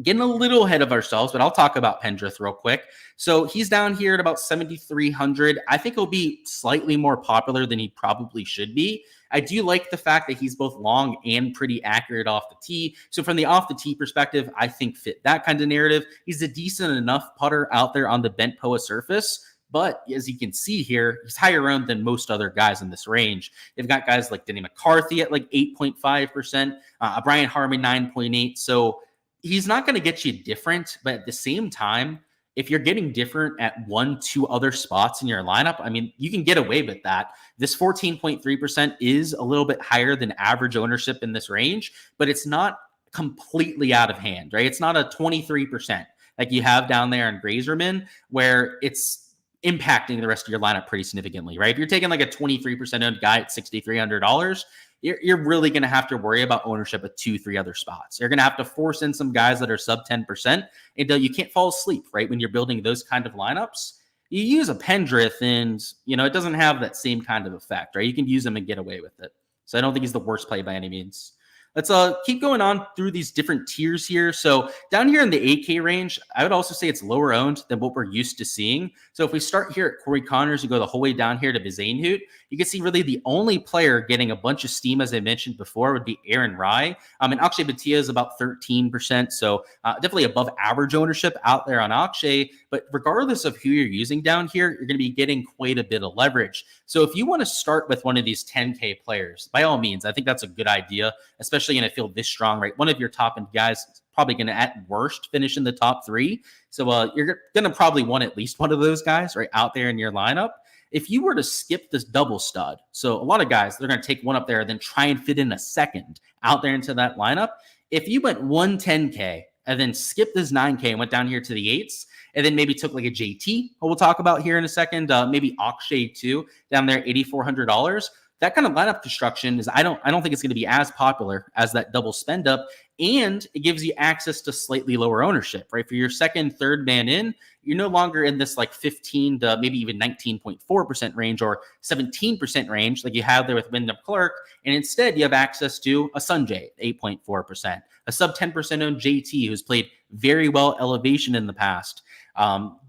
Getting a little ahead of ourselves, but I'll talk about Pendrith real quick. So he's down here at about 7,300. I think he'll be slightly more popular than he probably should be. I do like the fact that he's both long and pretty accurate off the tee. So from the off the tee perspective, I think fit that kind of narrative. He's a decent enough putter out there on the bent POA surface. But as you can see here, he's higher owned than most other guys in this range. They've got guys like Denny McCarthy at like 8.5%, Brian Harmon 9.8%. So he's not going to get you different, but at the same time, if you're getting different at 1-2 other spots in your lineup, I mean, you can get away with that. This 14.3% is a little bit higher than average ownership in this range, but it's not completely out of hand, right? It's not a 23% like you have down there in Grazerman, where it's impacting the rest of your lineup pretty significantly, right? If you're taking like a 23% owned guy at $6,300, you're really going to have to worry about ownership at 2-3 other spots. You're going to have to force in some guys that are sub 10%, and you can't fall asleep, right? When you're building those kind of lineups, you use a Pendrith and, it doesn't have that same kind of effect, right? You can use them and get away with it. So I don't think he's the worst play by any means. Let's keep going on through these different tiers here. So down here in the 8K range, I would also say it's lower owned than what we're used to seeing. So if we start here at Corey Connors and go the whole way down here to Bizanehout, you can see really the only player getting a bunch of steam, as I mentioned before, would be Aaron Rai. And Akshay Bhatia is about 13%. So definitely above average ownership out there on Akshay. But regardless of who you're using down here, you're going to be getting quite a bit of leverage. So if you want to start with one of these 10K players, by all means, I think that's a good idea, especially in a field this strong, right? One of your top end guys is probably going to, at worst, finish in the top 3. So you're going to probably want at least one of those guys right out there in your lineup. If you were to skip this double stud, so a lot of guys, they're going to take one up there and then try and fit in a second out there into that lineup. If you went 110K and then skipped this 9K and went down here to the 8s, and then maybe took like a JT, who we'll talk about here in a second, maybe Akshay too, down there, $8,400. That kind of lineup construction is, I don't think it's going to be as popular as that double spend up, and it gives you access to slightly lower ownership, right? For your second, third man in, you're no longer in this like 15 to maybe even 19.4% range or 17% range like you have there with Wyndham Clark, and instead you have access to a Sanjay, 8.4%, a sub 10% owned JT who's played very well elevation in the past.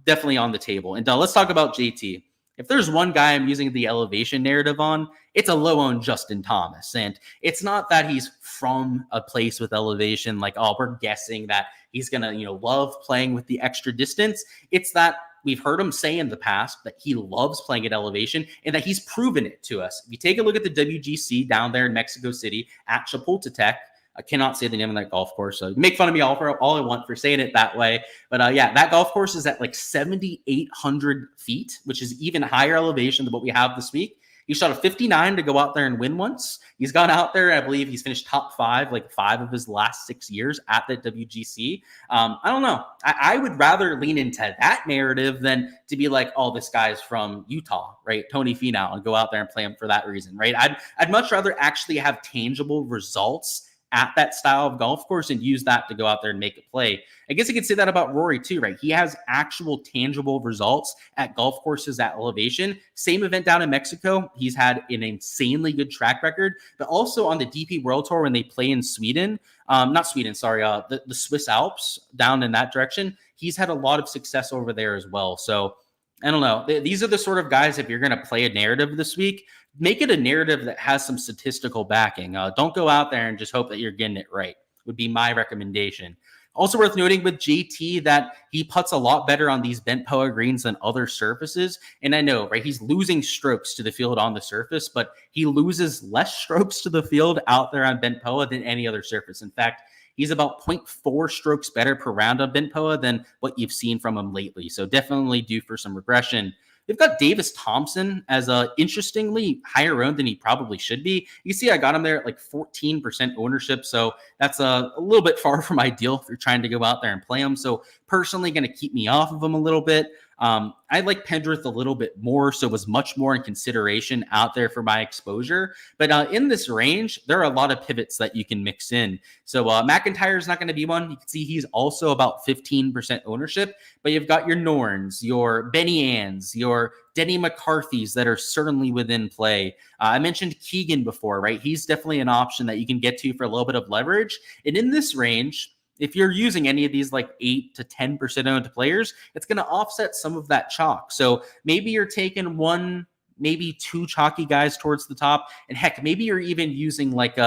Definitely on the table. And let's talk about JT. If there's one guy I'm using the elevation narrative on, it's a low-owned Justin Thomas. And it's not that he's from a place with elevation, like, oh, we're guessing that he's going to, love playing with the extra distance. It's that we've heard him say in the past that he loves playing at elevation and that he's proven it to us. If you take a look at the WGC down there in Mexico City at Chapultepec, I cannot say the name of that golf course, so make fun of me all I want for saying it that way. But that golf course is at like 7,800 feet, which is even higher elevation than what we have this week. He shot a 59 to go out there and win once. He's gone out there, I believe he's finished top 5, like 5 of his last 6 years at the WGC. I don't know. I would rather lean into that narrative than to be like, oh, this guy's from Utah, right? Tony Finau, and go out there and play him for that reason, right? I'd much rather actually have tangible results at that style of golf course and use that to go out there and make a play. I guess I could say that about Rory too, right? He has actual tangible results at golf courses at elevation. Same event down in Mexico. He's had an insanely good track record, but also on the DP World Tour when they play in Sweden, the Swiss Alps down in that direction, he's had a lot of success over there as well. So I don't know. These are the sort of guys, if you're going to play a narrative this week, make it a narrative that has some statistical backing. Don't go out there and just hope that you're getting it right, would be my recommendation. Also worth noting with JT that he putts a lot better on these bent POA greens than other surfaces. And I know, right, he's losing strokes to the field on the surface, but he loses less strokes to the field out there on bent POA than any other surface. In fact, he's about 0.4 strokes better per round on bent POA than what you've seen from him lately. So definitely due for some regression. We've got Davis Thompson as interestingly higher owned than he probably should be. You see, I got him there at like 14% ownership. So that's a little bit far from ideal if you're trying to go out there and play him. So personally going to keep me off of him a little bit. I like Pendrith a little bit more, so was much more in consideration out there for my exposure. But in this range, there are a lot of pivots that you can mix in. So McIntyre is not going to be one. You can see he's also about 15% ownership, but you've got your Norns, your Benny Anns, your Denny McCarthy's that are certainly within play. I mentioned Keegan before, right? He's definitely an option that you can get to for a little bit of leverage. And in this range, if you're using any of these like 8 to 10% owned players, it's going to offset some of that chalk. So maybe you're taking one, maybe two chalky guys towards the top. And heck, maybe you're even using like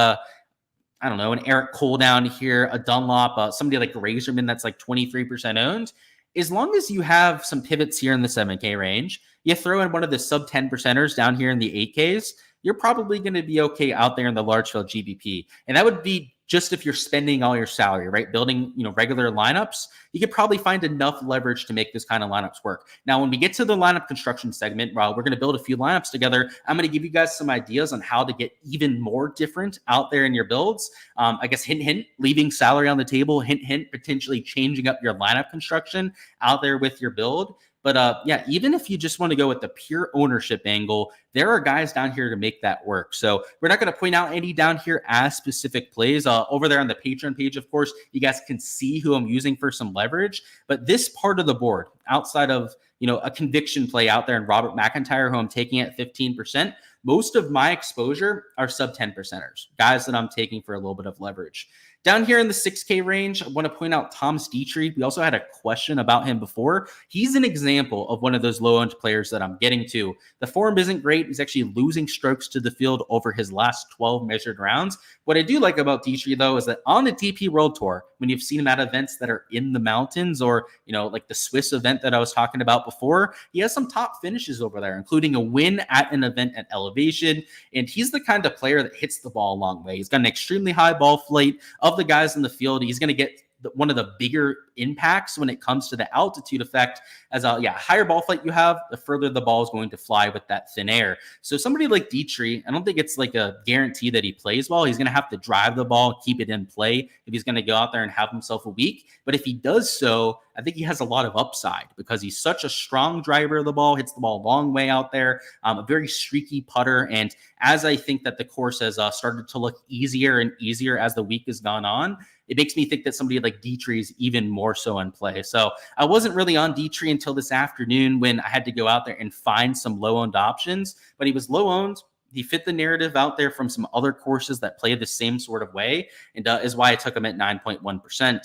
I don't know, an Eric Cole down here, a Dunlop, somebody like Razorman that's like 23% owned. As long as you have some pivots here in the 7K range, you throw in one of the sub 10%ers down here in the 8Ks, you're probably going to be okay out there in the large field GPP. And that would be just if you're spending all your salary, right? Building, regular lineups, you could probably find enough leverage to make this kind of lineups work. Now, when we get to the lineup construction segment, while we're going to build a few lineups together, I'm going to give you guys some ideas on how to get even more different out there in your builds. I guess, hint, hint, leaving salary on the table, hint, hint, potentially changing up your lineup construction out there with your build. But yeah, even if you just want to go with the pure ownership angle, there are guys down here to make that work. So we're not going to point out any down here as specific plays. Over there on the Patreon page, of course, you guys can see who I'm using for some leverage. But this part of the board, outside of a conviction play out there in Robert McIntyre, who I'm taking at 15%, most of my exposure are sub 10%ers, guys that I'm taking for a little bit of leverage. Down here in the 6K range, I want to point out Thomas Dietrich. We also had a question about him before. He's an example of one of those low-owned players that I'm getting to. The form isn't great. He's actually losing strokes to the field over his last 12 measured rounds. What I do like about Dietrich, though, is that on the DP World Tour, when you've seen him at events that are in the mountains or, like the Swiss event that I was talking about before, he has some top finishes over there, including a win at an event at elevation. And he's the kind of player that hits the ball a long way. He's got an extremely high ball flight. Of the guys in the field, he's going to get one of the bigger impacts when it comes to the altitude effect. As higher ball flight you have, the further the ball is going to fly with that thin air. So somebody like Dietrich, I don't think it's like a guarantee that he plays well. He's going to have to drive the ball, keep it in play if he's going to go out there and have himself a week. But if he does so, I think he has a lot of upside because he's such a strong driver of the ball, hits the ball a long way out there, a very streaky putter. And as I think that the course has started to look easier and easier as the week has gone on, it makes me think that somebody like Dietrich is even more so in play. So I wasn't really on Dietrich until this afternoon when I had to go out there and find some low-owned options, but he was low-owned. He fit the narrative out there from some other courses that play the same sort of way, and is why I took him at 9.1%.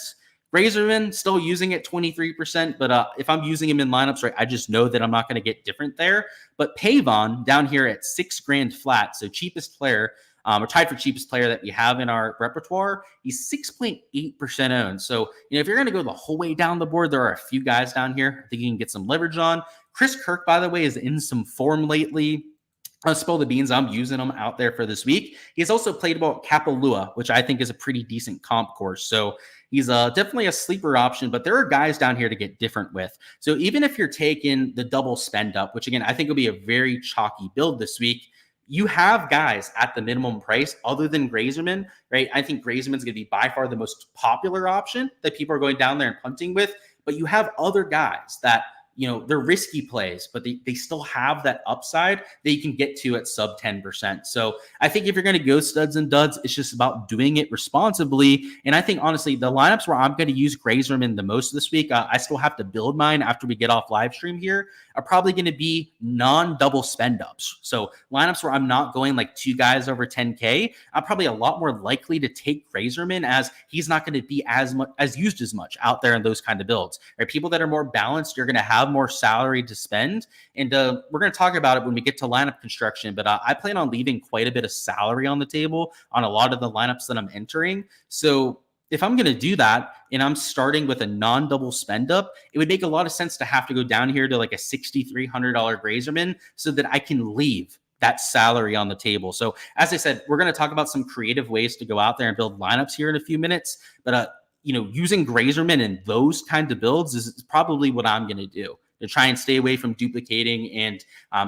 Razorman, still using it 23%, but if I'm using him in lineups, right, I just know that I'm not going to get different there. But Pavon down here at $6,000 flat, so cheapest player, or tied for cheapest player that we have in our repertoire, he's 6.8% owned. So, if you're going to go the whole way down the board, there are a few guys down here I think you can get some leverage on. Chris Kirk, by the way, is in some form lately. I'll spill the beans. I'm using him out there for this week. He's also played about Kapalua, which I think is a pretty decent comp course. So he's definitely a sleeper option, but there are guys down here to get different with. So even if you're taking the double spend up, which again, I think will be a very chalky build this week, you have guys at the minimum price other than Grazerman, right? I think Grazerman's going to be by far the most popular option that people are going down there and punting with, but you have other guys that, they're risky plays, but they still have that upside that you can get to at sub 10%. So I think if you're going to go studs and duds, it's just about doing it responsibly. And I think, honestly, the lineups where I'm going to use Grazerman the most this week, I still have to build mine after we get off live stream here, are probably going to be non-double spend ups. So lineups where I'm not going like two guys over 10K, I'm probably a lot more likely to take Grazerman as he's not going to be as used as much out there in those kind of builds. Right? People that are more balanced, you're going to have more salary to spend. And we're going to talk about it when we get to lineup construction, but I plan on leaving quite a bit of salary on the table on a lot of the lineups that I'm entering. So if I'm going to do that and I'm starting with a non-double spend up, it would make a lot of sense to have to go down here to like a $6,300 Grazerman so that I can leave that salary on the table. So as I said, we're going to talk about some creative ways to go out there and build lineups here in a few minutes, but using Grazerman in those kinds of builds is probably what I'm going to do to try and stay away from duplicating and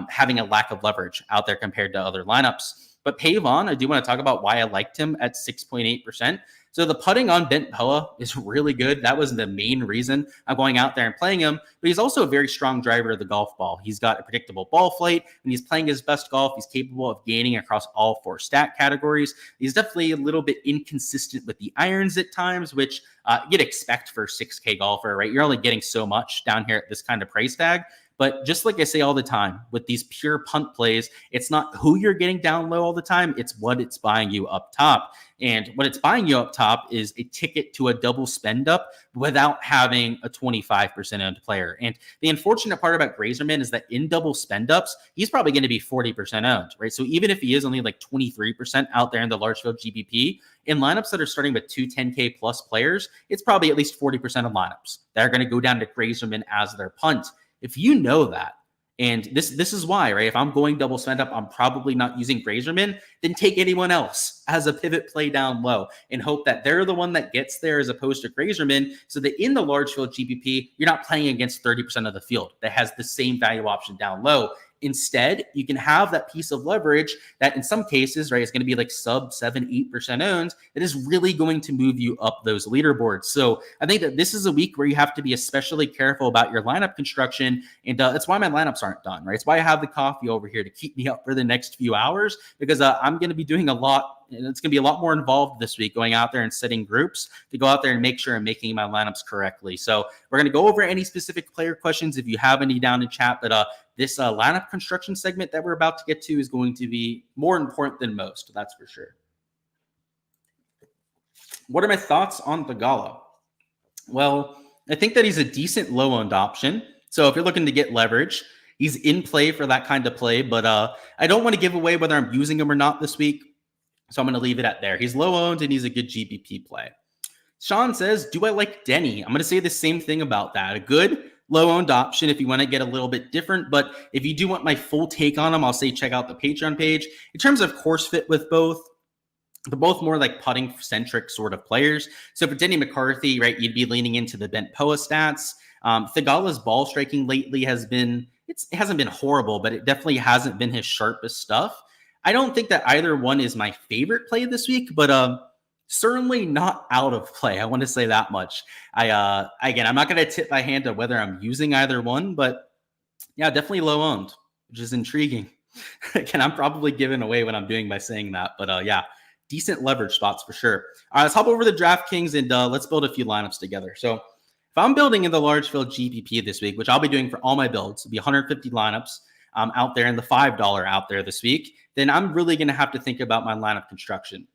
having a lack of leverage out there compared to other lineups. But Pavon, I do want to talk about why I liked him at 6.8%. So the putting on Bent Poa is really good. That was the main reason I'm going out there and playing him. But he's also a very strong driver of the golf ball. He's got a predictable ball flight. When he's playing his best golf, he's capable of gaining across all four stat categories. He's definitely a little bit inconsistent with the irons at times, which you'd expect for a 6K golfer, right? You're only getting so much down here at this kind of price tag. But just like I say all the time, with these pure punt plays, it's not who you're getting down low all the time, it's what it's buying you up top. And what it's buying you up top is a ticket to a double spend up without having a 25% owned player. And the unfortunate part about Grazerman is that in double spend ups, he's probably going to be 40% owned, right? So even if he is only like 23% out there in the large field GPP, in lineups that are starting with 10K plus players, it's probably at least 40% of lineups that are going to go down to Grazerman as their punt. If you know that, and this is why, right? If I'm going double spend up, I'm probably not using Grazerman, then take anyone else as a pivot play down low and hope that they're the one that gets there as opposed to Grazerman, so that in the large field GPP, you're not playing against 30% of the field that has the same value option down low. Instead, you can have that piece of leverage that in some cases, right, is going to be like sub 7-8% owned that is really going to move you up those leaderboards. So I think that this is a week where you have to be especially careful about your lineup construction. And that's why my lineups aren't done, right? It's why I have the coffee over here to keep me up for the next few hours, because I'm going to be doing a lot. And it's going to be a lot more involved this week, going out there and setting groups to go out there and make sure I'm making my lineups correctly. So we're going to go over any specific player questions if you have any down in chat. But this lineup construction segment that we're about to get to is going to be more important than most. That's for sure. What are my thoughts on Thagala? Well, I think that he's a decent low-owned option. So if you're looking to get leverage, he's in play for that kind of play. But I don't want to give away whether I'm using him or not this week. So I'm going to leave it at there. He's low-owned and he's a good GPP play. Sean says, do I like Denny? I'm going to say the same thing about that. A good low-owned option if you want to get a little bit different. But if you do want my full take on him, I'll say check out the Patreon page. In terms of course fit with both, they're both more like putting-centric sort of players. So for Denny McCarthy, right, you'd be leaning into the bent POA stats. Thagala's ball striking lately it hasn't been horrible, but it definitely hasn't been his sharpest stuff. I don't think that either one is my favorite play this week, but certainly not out of play. I want to say that much. Again, I'm not going to tip my hand to whether I'm using either one, but yeah, definitely low owned, which is intriguing. Again, I'm probably giving away what I'm doing by saying that, but yeah, decent leverage spots for sure. All right, let's hop over to Draftkings and let's build a few lineups together. So if I'm building in the large field GPP this week, which I'll be doing for all my builds, it'll be 150 lineups out there in the $5 out there this week, then I'm really going to have to think about my lineup construction.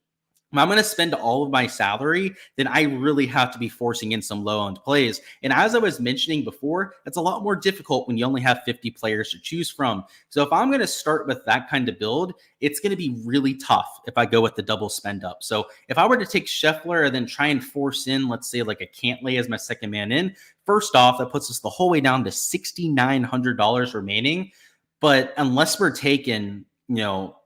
If I'm going to spend all of my salary, then I really have to be forcing in some low-owned plays. And as I was mentioning before, it's a lot more difficult when you only have 50 players to choose from. So if I'm going to start with that kind of build, it's going to be really tough if I go with the double spend up. So if I were to take Scheffler and then try and force in, let's say like a Cantlay as my second man in, first off, that puts us the whole way down to $6,900 remaining. But unless we're taking,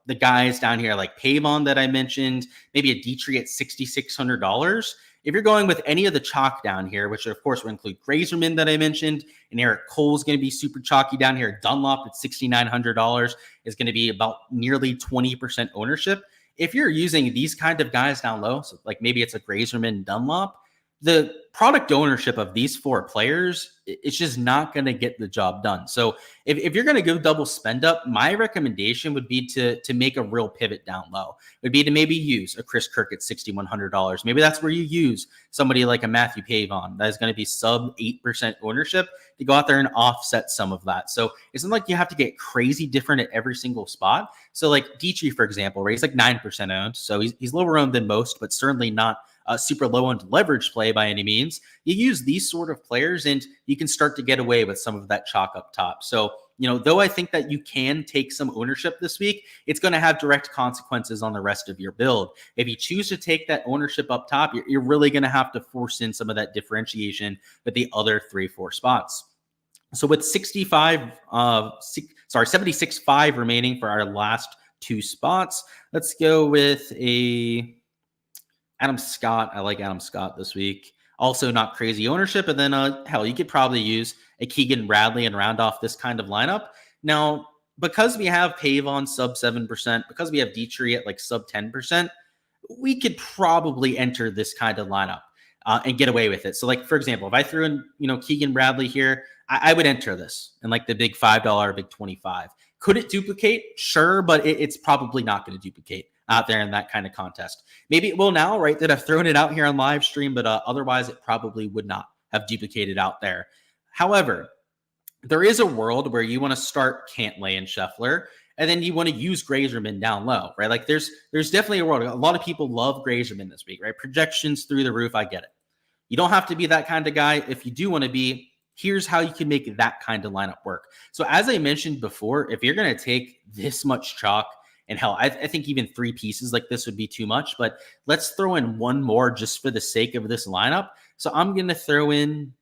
the guys down here like Pavon that I mentioned, maybe a Dietrich at $6,600. If you're going with any of the chalk down here, which of course will include Grazerman that I mentioned, and Eric Cole's going to be super chalky down here. Dunlop at $6,900 is going to be about nearly 20% ownership. If you're using these kind of guys down low, so like maybe it's a Grazerman Dunlop, the product ownership of these four players, it's just not going to get the job done. So if you're going to go double spend up, my recommendation would be to make a real pivot down low. It would be to maybe use a Chris Kirk at $6,100. Maybe that's where you use somebody like a Matthew Pavon that is going to be sub 8% ownership to go out there and offset some of that. So it's not like you have to get crazy different at every single spot. So like Dietrich, for example, right? He's like 9% owned. So he's lower owned than most, but certainly not a super low-owned leverage play by any means. You use these sort of players and you can start to get away with some of that chalk up top. So, though I think that you can take some ownership this week, it's going to have direct consequences on the rest of your build. If you choose to take that ownership up top, you're really going to have to force in some of that differentiation with the other 3-4 spots. So with 76.5 remaining for our last two spots, let's go with Adam Scott. I like Adam Scott this week. Also not crazy ownership. And then, hell, you could probably use a Keegan Bradley and round off this kind of lineup. Now, because we have Pavon sub 7%, because we have Dietrich at like sub 10%, we could probably enter this kind of lineup and get away with it. So like, for example, if I threw in, Keegan Bradley here, I would enter this in like the big $5 big 25. Could it duplicate? Sure, but it's probably not going to duplicate out there in that kind of contest. Maybe it will now, right, that I've thrown it out here on live stream, but otherwise it probably would not have duplicated out there. However, there is a world where you want to start Cantlay and Scheffler, and then you want to use Grazerman down low, right? Like there's definitely a world. A lot of people love Grazerman this week, right? Projections through the roof. I get it. You don't have to be that kind of guy. If you do want to be, here's how you can make that kind of lineup work. So as I mentioned before, if you're going to take this much chalk, and hell, I think even 3 pieces like this would be too much, but let's throw in one more just for the sake of this lineup. So I'm going to throw in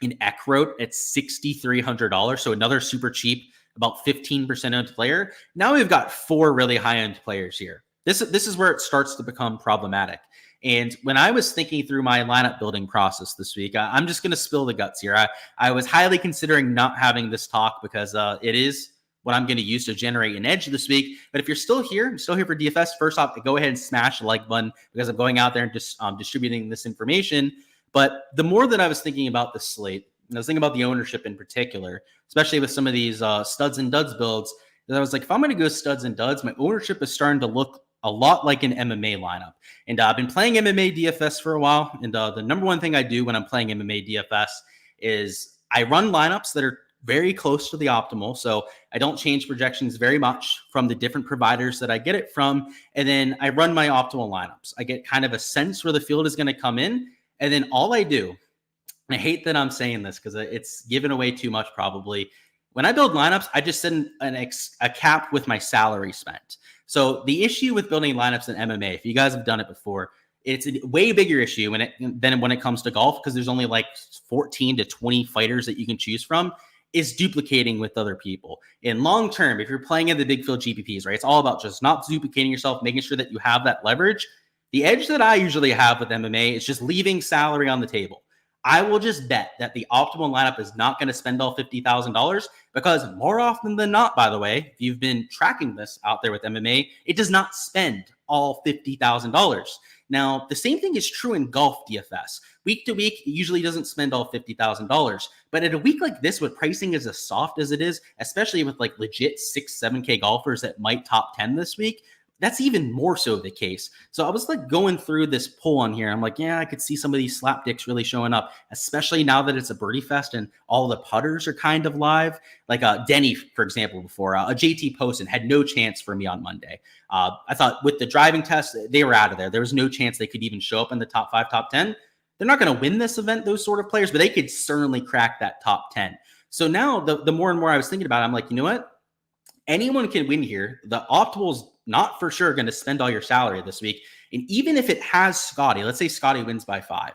an Eckroat at $6,300. So another super cheap, about 15% owned player. Now we've got 4 really high-end players here. This is where it starts to become problematic. And when I was thinking through my lineup building process this week, I'm just going to spill the guts here. I was highly considering not having this talk because it is what I'm going to use to generate an edge this week. But if you're still here for DFS, first off, go ahead and smash the like button because I'm going out there and just distributing this information. But the more that I was thinking about this slate, and I was thinking about the ownership in particular, especially with some of these studs and duds builds, I was like, if I'm going to go studs and duds, my ownership is starting to look a lot like an MMA lineup. And I've been playing MMA DFS for a while. And the number one thing I do when I'm playing MMA DFS is I run lineups that are very close to the optimal. So I don't change projections very much from the different providers that I get it from. And then I run my optimal lineups. I get kind of a sense where the field is going to come in. And then all I do, and I hate that I'm saying this because it's given away too much probably. When I build lineups, I just set a cap with my salary spent. So the issue with building lineups in MMA, if you guys have done it before, it's a way bigger issue than when it comes to golf because there's only like 14 to 20 fighters that you can choose from, is duplicating with other people. In long term, if you're playing in the big field GPPs, right, it's all about just not duplicating yourself, making sure that you have that leverage. The edge that I usually have with MMA is just leaving salary on the table. I will just bet that the optimal lineup is not going to spend all $50,000 because more often than not, by the way, if you've been tracking this out there with MMA, it does not spend all $50,000. Now, the same thing is true in golf DFS. Week to week, it usually doesn't spend all $50,000. But at a week like this, with pricing as soft as it is, especially with like legit 6, 7K golfers that might top 10 this week, that's even more so the case. So I was like going through this poll on here. I'm like, yeah, I could see some of these slapdicks really showing up, especially now that it's a birdie fest and all the putters are kind of live. Like Denny, for example, before a JT Poston had no chance for me on Monday. I thought with the driving test, they were out of there. There was no chance they could even show up in the top 5, top 10. They're not going to win this event, those sort of players, but they could certainly crack that top 10. So now the more and more I was thinking about it, I'm like, you know what? Anyone can win here. The optimal's not for sure going to spend all your salary this week. And even if it has Scotty, let's say Scotty wins by 5,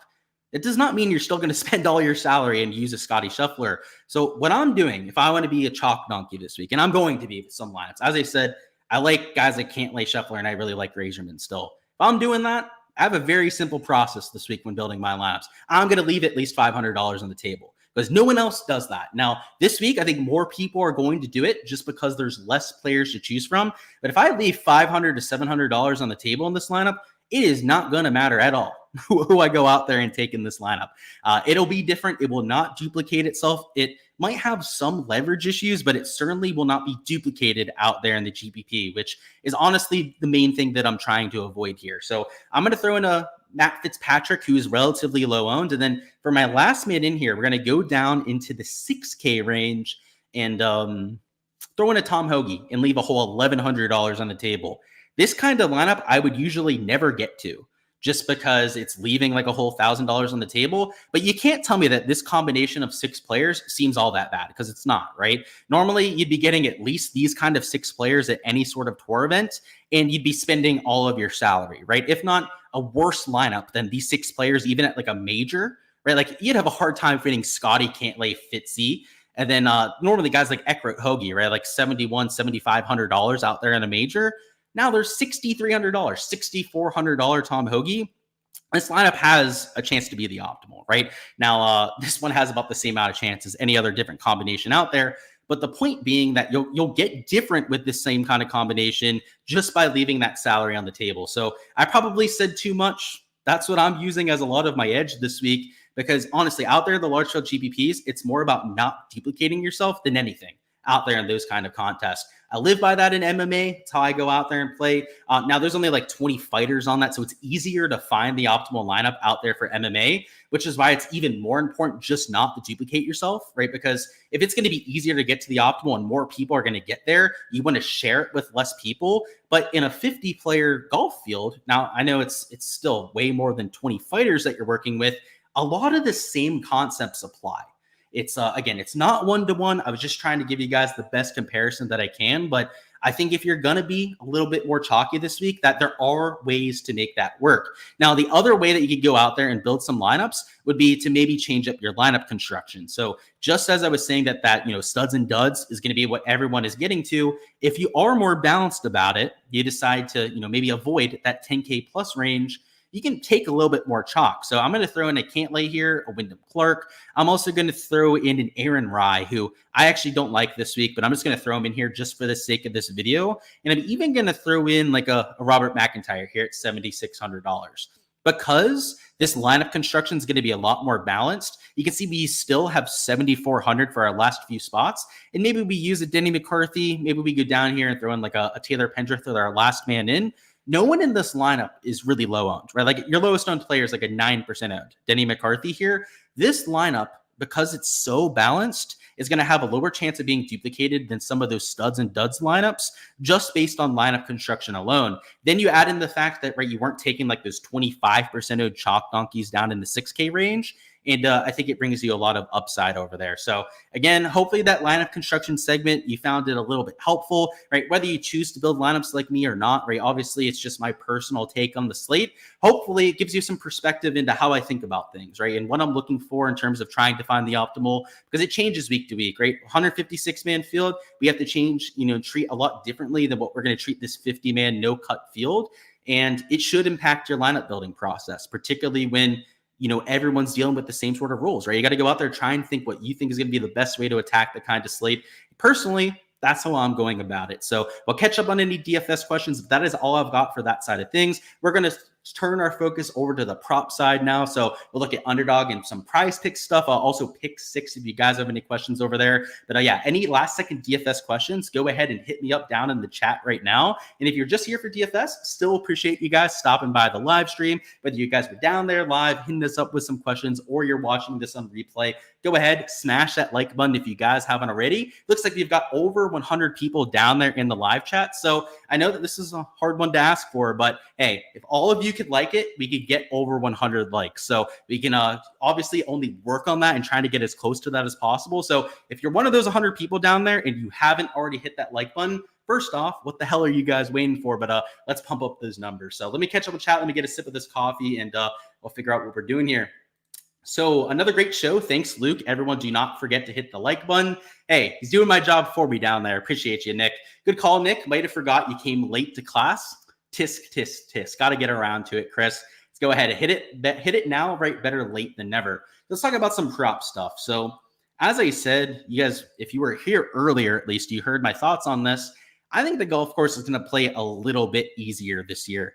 it does not mean you're still going to spend all your salary and use a Scotty Scheffler. So what I'm doing, if I want to be a chalk donkey this week, and I'm going to be with some lineups, as I said, I like guys that can't lay Scheffler, and I really like Grazerman still. If I'm doing that, I have a very simple process this week when building my lineups. I'm going to leave at least $500 on the table, because no one else does that. Now, this week, I think more people are going to do it just because there's less players to choose from. But if I leave $500 to $700 on the table in this lineup, it is not going to matter at all who I go out there and take in this lineup. It'll be different. It will not duplicate itself. It might have some leverage issues, but it certainly will not be duplicated out there in the GPP, which is honestly the main thing that I'm trying to avoid here. So I'm going to throw in a Matt Fitzpatrick, who is relatively low owned. And then for my last mid in here, we're going to go down into the 6K range and throw in a Tom Hoagie and leave a whole $1,100 on the table. This kind of lineup I would usually never get to, just because it's leaving like a whole $1,000 on the table. But you can't tell me that this combination of 6 players seems all that bad, because it's not, right? Normally, you'd be getting at least these kind of 6 players at any sort of tour event, and you'd be spending all of your salary, right? If not a worse lineup than these 6 players, even at like a major, right? Like you'd have a hard time fitting Scotty, Cantlay, Fitzy. And then normally guys like Eckroat, Hoagie, right? Like $7,100, $7,500 out there in a major. Now there's $6,300, $6,400 Tom Hoagie. This lineup has a chance to be the optimal, right? Now, this one has about the same amount of chance as any other different combination out there. But the point being that you'll get different with this same kind of combination just by leaving that salary on the table. So I probably said too much. That's what I'm using as a lot of my edge this week, because honestly, out there, the large field GPPs, it's more about not duplicating yourself than anything. out there in those kind of contests. I live by that in MMA. It's how I go out there and play. Now, there's only like 20 fighters on that, so it's easier to find the optimal lineup out there for MMA, which is why it's even more important just not to duplicate yourself, right? Because if it's going to be easier to get to the optimal and more people are going to get there, you want to share it with less people. But in a 50-player golf field, now I know it's still way more than 20 fighters that you're working with. A lot of the same concepts apply. It's again, it's not one-to-one. I was just trying to give you guys the best comparison that I can, but I think if you're going to be a little bit more chalky this week, that there are ways to make that work. Now, the other way that you could go out there and build some lineups would be to maybe change up your lineup construction. So just as I was saying that studs and duds is going to be what everyone is getting to, if you are more balanced about it, you decide to, maybe avoid that 10K plus range, you can take a little bit more chalk. So I'm going to throw in a Cantlay here, a Wyndham Clark. I'm also going to throw in an Aaron Rye, who I actually don't like this week, but I'm just going to throw him in here just for the sake of this video. And I'm even going to throw in like a Robert McIntyre here at $7,600. Because this lineup construction is going to be a lot more balanced, you can see we still have 7,400 for our last few spots. And maybe we use a Denny McCarthy. Maybe we go down here and throw in like a Taylor Pendrith with our last man in. No one in this lineup is really low owned, right? Like your lowest owned player is like a 9% owned. Denny McCarthy here. This lineup, because it's so balanced, is going to have a lower chance of being duplicated than some of those studs and duds lineups just based on lineup construction alone. Then you add in the fact that, right, you weren't taking like those 25% owned chalk donkeys down in the 6K range. And I think it brings you a lot of upside over there. So again, hopefully that lineup construction segment, you found it a little bit helpful, right? Whether you choose to build lineups like me or not, right? Obviously, it's just my personal take on the slate. Hopefully it gives you some perspective into how I think about things, right? And what I'm looking for in terms of trying to find the optimal, because it changes week to week, right? 156-man field, we have to change, treat a lot differently than what we're going to treat this 50-man no-cut field. And it should impact your lineup building process, particularly when everyone's dealing with the same sort of rules, right? You got to go out there, try and think what you think is going to be the best way to attack the kind of slate. Personally, that's how I'm going about it. So we'll catch up on any DFS questions. That is all I've got for that side of things. We're going to turn our focus over to the prop side now. So we'll look at underdog and some prize pick stuff. I'll also pick six if you guys have any questions over there. But yeah, any last second DFS questions, go ahead and hit me up down in the chat right now. And if you're just here for DFS, still appreciate you guys stopping by the live stream. Whether you guys were down there live, hitting us up with some questions, or you're watching this on replay, go ahead, smash that like button if you guys haven't already. Looks like we've got over 100 people down there in the live chat. So I know that this is a hard one to ask for, but hey, if all of you could like it, we could get over 100 likes. So we can obviously only work on that and trying to get as close to that as possible. So if you're one of those 100 people down there and you haven't already hit that like button, first off, what the hell are you guys waiting for? But let's pump up those numbers. So let me catch up with chat. Let me get a sip of this coffee and we'll figure out what we're doing here. So another great show. Thanks, Luke. Everyone, do not forget to hit the like button. Hey, he's doing my job for me down there. Appreciate you, Nick. Good call, Nick. Might have forgot you came late to class. Tisk, tisk, tisk. Got to get around to it, Chris. Let's go ahead and hit it now, right? Better late than never. Let's talk about some prop stuff. So as I said, you guys, if you were here earlier, at least you heard my thoughts on this. I think the golf course is going to play a little bit easier this year.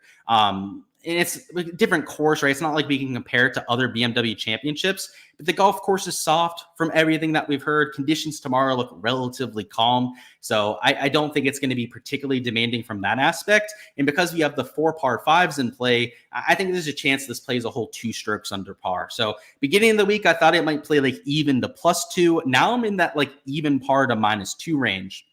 And it's a different course, right? It's not like we can compare it to other BMW championships, but the golf course is soft from everything that we've heard. Conditions tomorrow look relatively calm. So I don't think it's going to be particularly demanding from that aspect. And because we have the 4 par 5s in play, I think there's a chance this plays a whole 2 strokes under par. So beginning of the week, I thought it might play like even to +2. Now I'm in that like even par to -2 range.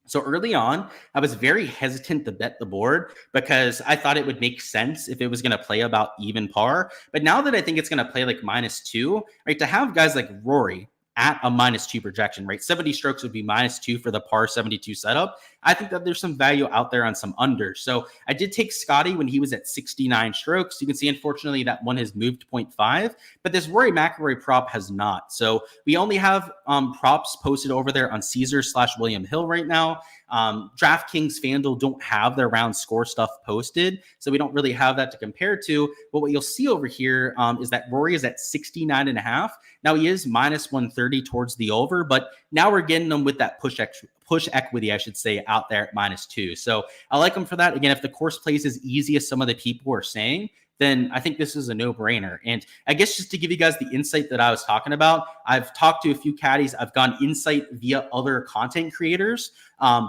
So early on, I was very hesitant to bet the board because I thought it would make sense if it was going to play about even par. But now that I think it's going to play like -2, right, to have guys like Rory at a -2 projection, right? 70 strokes would be -2 for the par 72 setup. I think that there's some value out there on some unders. So I did take Scotty when he was at 69 strokes. You can see, unfortunately, that one has moved to 0.5, but this Rory McIlroy prop has not. So we only have props posted over there on Caesar/William Hill right now. Draftkings, Fanduel don't have their round score stuff posted, so we don't really have that to compare to. But what you'll see over here is that Rory is at 69.5. Now he is -130 towards the over, but now we're getting them with that push equity, I should say, out there at -2. So I like them for that. Again, if the course plays as easy as some of the people are saying, then I think this is a no-brainer. And I guess just to give you guys the insight that I was talking about, I've talked to a few caddies. I've gone insight via other content creators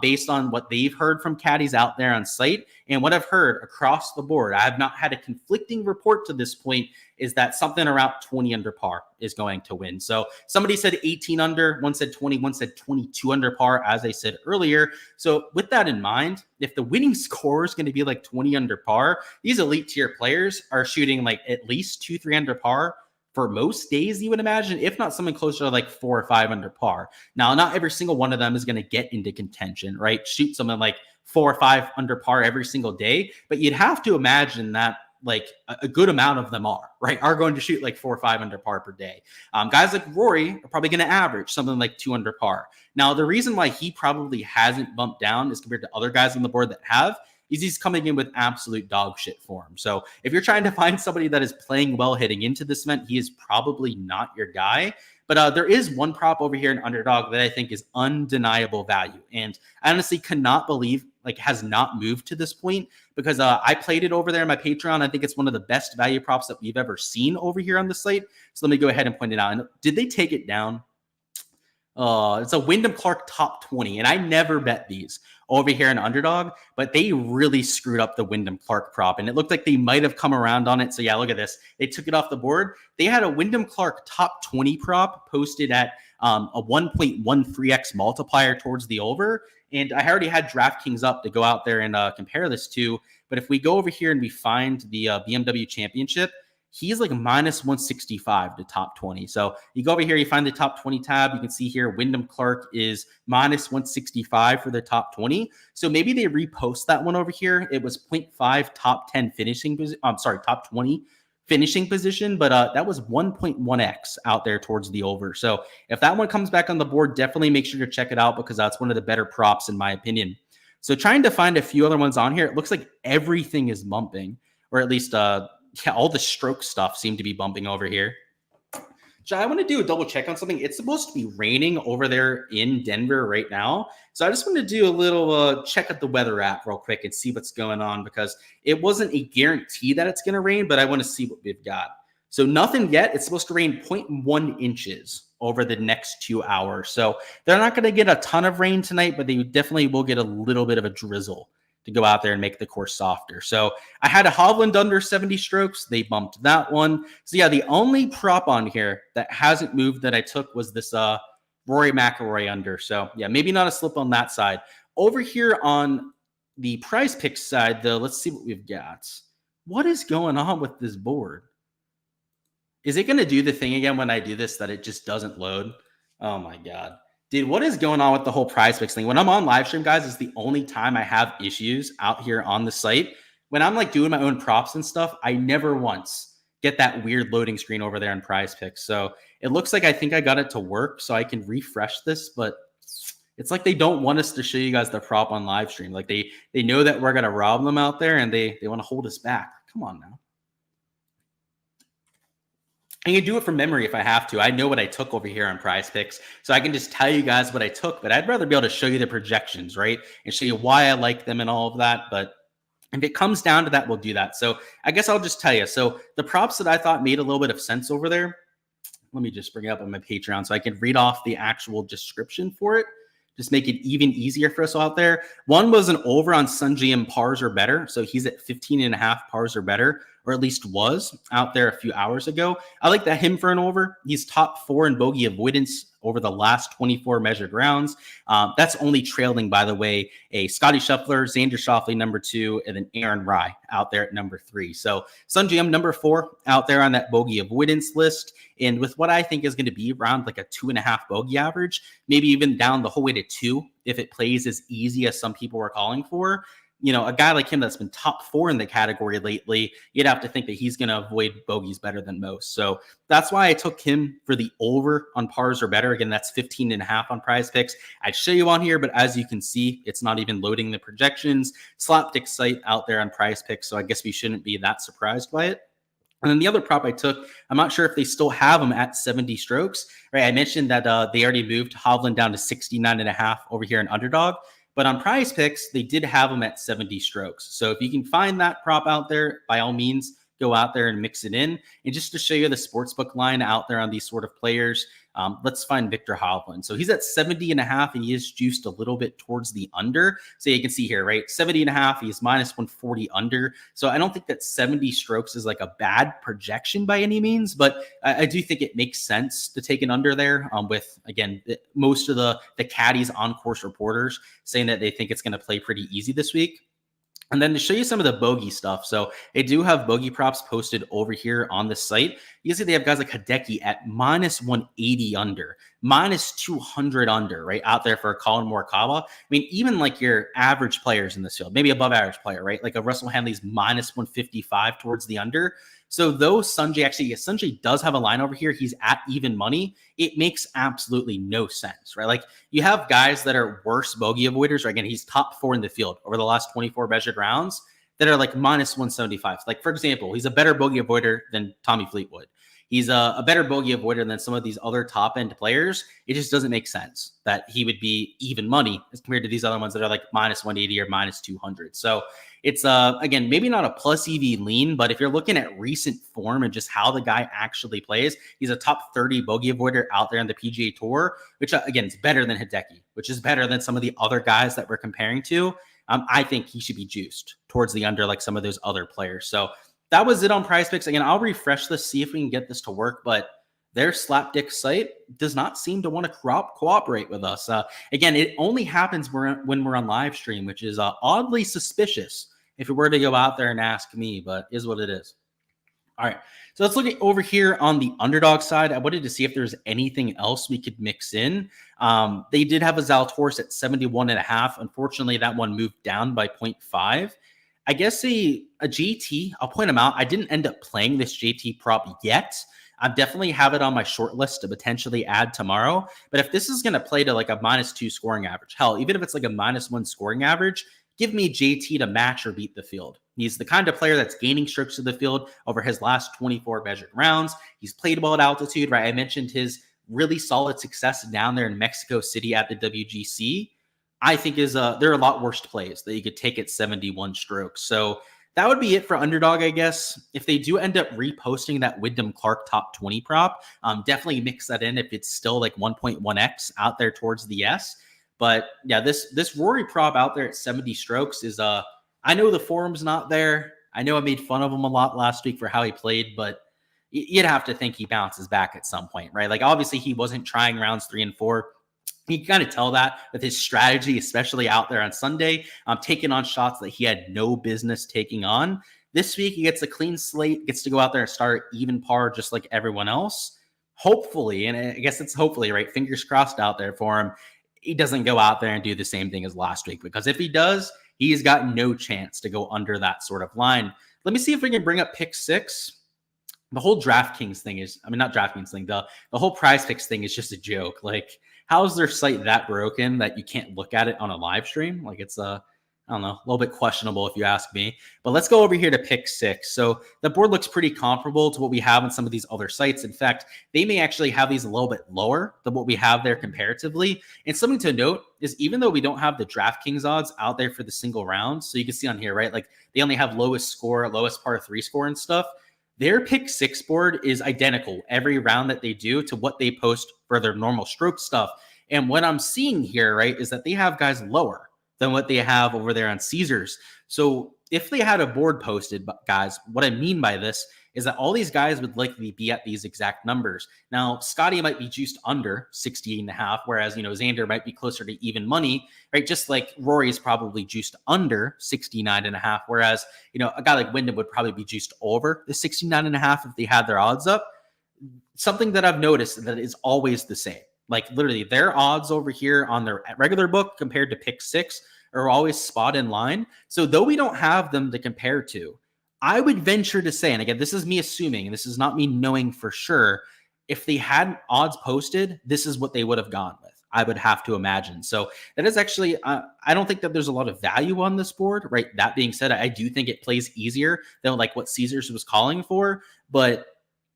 based on what they've heard from caddies out there on site. And what I've heard across the board, I have not had a conflicting report to this point, is that something around 20 under par is going to win. So somebody said 18 under, one said 20, one said 22 under par, as I said earlier. So with that in mind, if the winning score is going to be like 20 under par, these elite tier players are shooting like at least 2-3 under par for most days, you would imagine, if not something closer to like 4 or 5 under par. Now, not every single one of them is going to get into contention, right? Shoot something like 4 or 5 under par every single day, but you'd have to imagine that like a good amount of them are going to shoot like 4 or 5 under par per day. Guys like Rory are probably going to average something like 2 under par. Now, the reason why he probably hasn't bumped down as compared to other guys on the board that have is he's coming in with absolute dog shit form. So if you're trying to find somebody that is playing well heading into this event, he is probably not your guy. But there is one prop over here in Underdog that I think is undeniable value. And I honestly cannot believe like has not moved to this point, because I played it over there on my Patreon. I think it's one of the best value props that we've ever seen over here on the site. So let me go ahead and point it out. And did they take it down? It's a Wyndham Clark top 20, and I never bet these over here in Underdog, but they really screwed up the Wyndham Clark prop, and it looked like they might have come around on it. So yeah, look at this. They took it off the board. They had a Wyndham Clark top 20 prop posted at a 1.13x multiplier towards the over, and I already had Draftkings up to go out there and compare this to. But if we go over here and we find the BMW Championship, he's like minus 165 to top 20. So you go over here, you find the top 20 tab. You can see here, Wyndham Clark is minus 165 for the top 20. So maybe they repost that one over here. It was 0.5 top 10 finishing. Top 20 finishing position, but that was 1.1x out there towards the over. So if that one comes back on the board, definitely make sure to check it out, because that's one of the better props in my opinion. So trying to find a few other ones on here, it looks like everything is bumping, or at least all the stroke stuff seem to be bumping over here. So I want to do a double check on something. It's supposed to be raining over there in Denver right now. So I just want to do a little check at the weather app real quick and see what's going on, because it wasn't a guarantee that it's going to rain, but I want to see what we've got. So nothing yet. It's supposed to rain 0.1 inches over the next 2 hours. So they're not going to get a ton of rain tonight, but they definitely will get a little bit of a drizzle to go out there and make the course softer. So I had a Hovland under 70 strokes. They bumped that one. So yeah, the only prop on here that hasn't moved that I took was this Rory McIlroy under. So yeah, maybe not a slip on that side. Over here on the prize picks side, though, let's see what we've got. What is going on with this board? Is it going to do the thing again when I do this that it just doesn't load? Oh my God. Dude, what is going on with the whole prize picks thing? When I'm on live stream, guys, it's the only time I have issues out here on the site. When I'm like doing my own props and stuff, I never once get that weird loading screen over there on prize picks. So it looks like I think I got it to work, so I can refresh this, but it's like they don't want us to show you guys the prop on live stream. Like they know that we're going to rob them out there, and they want to hold us back. Come on now. I can do it from memory if I have to. I know what I took over here on prize picks, so I can just tell you guys what I took, but I'd rather be able to show you the projections, right? And show you why I like them and all of that. But if it comes down to that, we'll do that. So I guess I'll just tell you. So the props that I thought made a little bit of sense over there, let me just bring it up on my Patreon so I can read off the actual description for it. Just make it even easier for us out there. One was an over on Sungjae pars or better. So he's at 15.5 pars or better, or at least was out there a few hours ago. I like that him for an over. He's top 4 in bogey avoidance over the last 24 measured rounds. That's only trailing, by the way, a Scotty Scheffler, Xander Schauffele, number 2, and then Aaron Rai out there at number 3. So Sungjae number 4 out there on that bogey avoidance list. And with what I think is going to be around like a 2.5 bogey average, maybe even down the whole way to 2, if it plays as easy as some people were calling for. You know, a guy like him that's been top 4 in the category lately, you'd have to think that he's going to avoid bogeys better than most. So that's why I took him for the over on pars or better. Again, that's 15.5 on prize picks. I'd show you on here, but as you can see, it's not even loading the projections. Slapdick site out there on prize picks. So I guess we shouldn't be that surprised by it. And then the other prop I took, I'm not sure if they still have them at 70 strokes, right? I mentioned that they already moved Hovland down to 69.5 over here in Underdog. But on prize picks, they did have them at 70 strokes. So if you can find that prop out there, by all means, go out there and mix it in. And just to show you the sportsbook line out there on these sort of players, let's find Victor Hovland. So he's at 70.5, and he is juiced a little bit towards the under. So you can see here, right? 70.5, he's minus 140 under. So I don't think that 70 strokes is like a bad projection by any means, but I do think it makes sense to take an under there with, again, most of the caddies on course reporters saying that they think it's going to play pretty easy this week. And then to show you some of the bogey stuff. So they do have bogey props posted over here on the site. You see they have guys like Hideki at minus 180 under, minus 200 under, right? Out there for a Colin Morikawa. I mean, even like your average players in this field, maybe above average player, right? Like a Russell Henley's minus 155 towards the under. So though Sanjay does have a line over here, he's at even money, it makes absolutely no sense, right? Like you have guys that are worse bogey avoiders, or again, he's top 4 in the field over the last 24 measured rounds that are like minus 175. Like for example, he's a better bogey avoider than Tommy Fleetwood. He's a better bogey avoider than some of these other top end players. It just doesn't make sense that he would be even money as compared to these other ones that are like minus 180 or minus 200. So it's, again, maybe not a plus EV lean, but if you're looking at recent form and just how the guy actually plays, he's a top 30 bogey avoider out there on the PGA Tour, which again, is better than Hideki, which is better than some of the other guys that we're comparing to. I think he should be juiced towards the under like some of those other players. So that was it on Prize Picks. Again, I'll refresh this, see if we can get this to work, but their slapdick site does not seem to want to cooperate with us. Again, it only happens when we're on live stream, which is oddly suspicious if it were to go out there and ask me, but is what it is. All right, so let's look at over here on the underdog side. I wanted to see if there's anything else we could mix in. They did have a Zalatoris at 71.5. Unfortunately, that one moved down by 0.5. I guess a JT, I'll point them out. I didn't end up playing this JT prop yet. I definitely have it on my short list to potentially add tomorrow. But if this is going to play to like a -2 scoring average, hell, even if it's like a -1 scoring average, give me JT to match or beat the field. He's the kind of player that's gaining strokes to the field over his last 24 measured rounds. He's played well at altitude, right? I mentioned his really solid success down there in Mexico City at the WGC. I think there are a lot worse plays that you could take at 71 strokes. So that would be it for underdog, I guess. If they do end up reposting that Wyndham Clark top 20 prop, definitely mix that in if it's still like 1.1x out there towards the S. But yeah, this Rory prop out there at 70 strokes is I know the forum's not there. I know I made fun of him a lot last week for how he played, but you'd have to think he bounces back at some point, right? Like obviously he wasn't trying rounds 3 and 4. You can kind of tell that with his strategy, especially out there on Sunday, taking on shots that he had no business taking on. This week, he gets a clean slate, gets to go out there and start even par just like everyone else. Hopefully, and I guess it's hopefully, right? Fingers crossed out there for him. He doesn't go out there and do the same thing as last week, because if he does, he's got no chance to go under that sort of line. Let me see if we can bring up pick 6. The whole Draftkings thing is, I mean, not Draftkings thing, the whole Prize Picks thing is just a joke. Like, how is their site that broken that you can't look at it on a live stream? Like it's I don't know, a little bit questionable if you ask me. But let's go over here to pick 6. So the board looks pretty comparable to what we have on some of these other sites. In fact, they may actually have these a little bit lower than what we have there comparatively. And something to note is even though we don't have the DraftKings odds out there for the single round, so you can see on here, right? Like they only have lowest score, lowest par 3 score and stuff. Their pick 6 board is identical every round that they do to what they post for their normal stroke stuff. And what I'm seeing here, right, is that they have guys lower than what they have over there on Caesars. So if they had a board posted, guys, what I mean by this is that all these guys would likely be at these exact numbers. Now, Scotty might be juiced under 68.5, whereas, Xander might be closer to even money, right? Just like Rory's probably juiced under 69.5, whereas, a guy like Wyndham would probably be juiced over the 69.5 if they had their odds up. Something that I've noticed that is always the same. Like literally their odds over here on their regular book compared to pick 6 are always spot in line. So though we don't have them to compare to, I would venture to say, and again, this is me assuming, and this is not me knowing for sure, if they had odds posted, this is what they would have gone with. I would have to imagine. So that is actually, I don't think that there's a lot of value on this board, right? That being said, I do think it plays easier than like what Caesars was calling for, but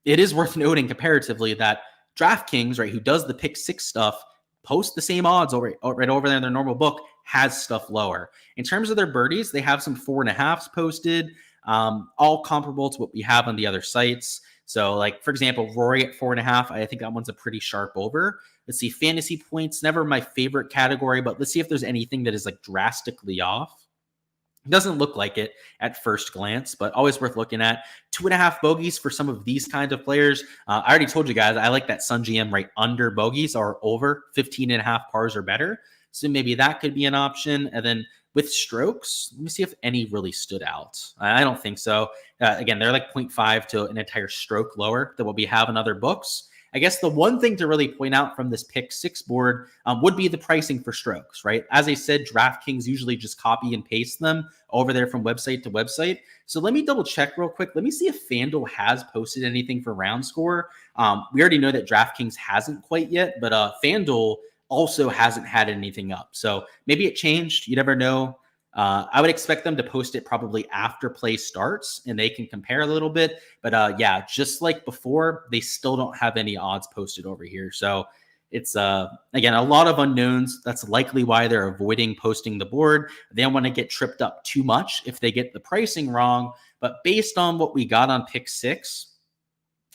it is worth noting comparatively that DraftKings, right, who does the pick 6 stuff, post the same odds right over there in their normal book, has stuff lower. In terms of their birdies, they have some 4.5s posted. all comparable to what we have on the other sites. So, like, for example, Rory at 4.5, I think that one's a pretty sharp over. Let's see, fantasy points, never my favorite category, but let's see if there's anything that is like drastically off. It doesn't look like it at first glance, but always worth looking at. 2.5 bogeys for some of these kinds of players. I already told you guys, I like that Sun GM right under bogeys or over 15.5 pars or better. So maybe that could be an option. And then with strokes, let me see if any really stood out. I don't think so. Again, they're like 0.5 to an entire stroke lower than what we have in other books. I guess the one thing to really point out from this pick 6 board would be the pricing for strokes, right? As I said, Draftkings usually just copy and paste them over there from website to website. So let me double check real quick. Let me see if Fanduel has posted anything for round score. We already know that Draftkings hasn't quite yet, but Fanduel also hasn't had anything up. So maybe it changed. You never know. I would expect them to post it probably after play starts and they can compare a little bit. But yeah, just like before, they still don't have any odds posted over here. So it's, again, a lot of unknowns. That's likely why they're avoiding posting the board. They don't want to get tripped up too much if they get the pricing wrong. But based on what we got on pick 6,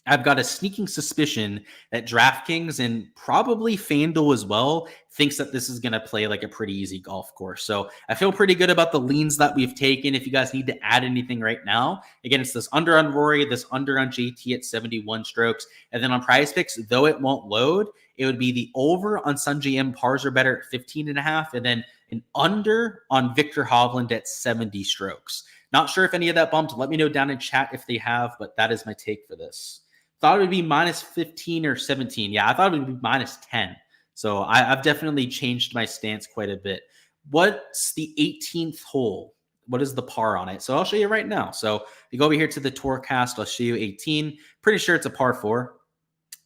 I've got a sneaking suspicion that DraftKings and probably FanDuel as well thinks that this is going to play like a pretty easy golf course. So I feel pretty good about the leans that we've taken. If you guys need to add anything right now, again, it's this under on Rory, this under on JT at 71 strokes. And then on Prize Picks, though it won't load, it would be the over on Sun GM pars are better at 15.5, and then an under on Victor Hovland at 70 strokes. Not sure if any of that bumped. Let me know down in chat if they have, but that is my take for this. Thought it would be minus 15 or 17. Yeah, I thought it would be minus 10. So I've definitely changed my stance quite a bit. What's the 18th hole? What is the par on it? So I'll show you right now. So if you go over here to the Tourcast, I'll show you 18. Pretty sure it's a par 4.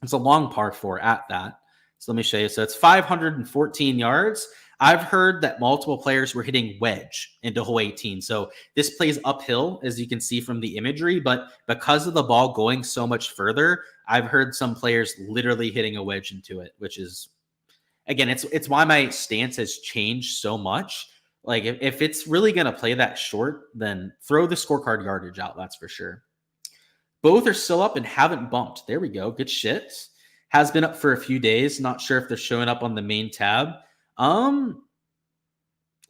It's a long par 4 at that. So let me show you. So it's 514 yards. I've heard that multiple players were hitting wedge into hole 18. So this plays uphill, as you can see from the imagery, but because of the ball going so much further, I've heard some players literally hitting a wedge into it, which is, again, it's why my stance has changed so much. Like if it's really going to play that short, then throw the scorecard yardage out. That's for sure. Both are still up and haven't bumped. There we go. Good shit. Has been up for a few days. Not sure if they're showing up on the main tab. Are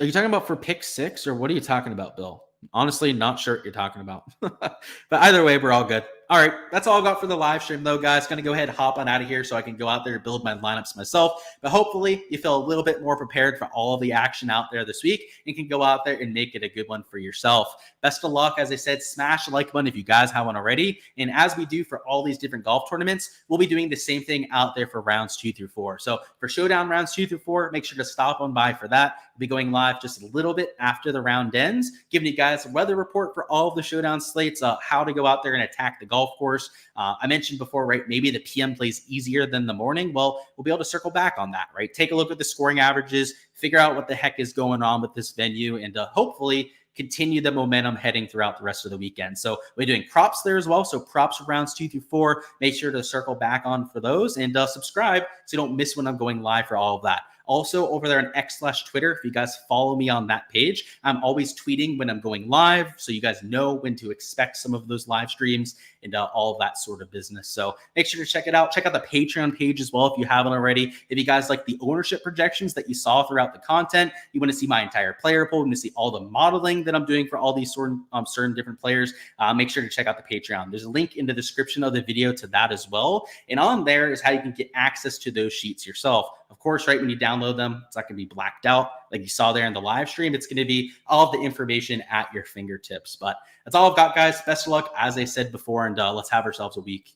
you talking about for pick 6 or what are you talking about, Bill? Honestly, not sure what you're talking about. But either way, we're all good. All right, that's all I got for the live stream, though, guys. Going to go ahead and hop on out of here so I can go out there and build my lineups myself. But hopefully, you feel a little bit more prepared for all the action out there this week and can go out there and make it a good one for yourself. Best of luck. As I said, smash the like button if you guys haven't already. And as we do for all these different golf tournaments, we'll be doing the same thing out there for rounds 2 through 4. So for Showdown rounds 2 through 4, make sure to stop on by for that. We'll be going live just a little bit after the round ends, giving you guys a weather report for all of the Showdown slates, how to go out there and attack the golf course. I mentioned before, right, maybe the PM plays easier than the morning. Well, we'll be able to circle back on that, right? Take a look at the scoring averages, figure out what the heck is going on with this venue, and hopefully continue the momentum heading throughout the rest of the weekend. So we're doing props there as well. So props for rounds 2 through 4. Make sure to circle back on for those and subscribe so you don't miss when I'm going live for all of that. Also, over there on X/Twitter, if you guys follow me on that page, I'm always tweeting when I'm going live, so you guys know when to expect some of those live streams and all of that sort of business. So make sure to check it out. Check out the Patreon page as well if you haven't already. If you guys like the ownership projections that you saw throughout the content, you want to see my entire player pool, you want to see all the modeling that I'm doing for all these certain different players, make sure to check out the Patreon. There's a link in the description of the video to that as well. And on there is how you can get access to those sheets yourself. Of course, right when you download them, it's not going to be blacked out like you saw there in the live stream. It's going to be all of the information at your fingertips. But that's all I've got, guys. Best of luck, as I said before, and let's have ourselves a week.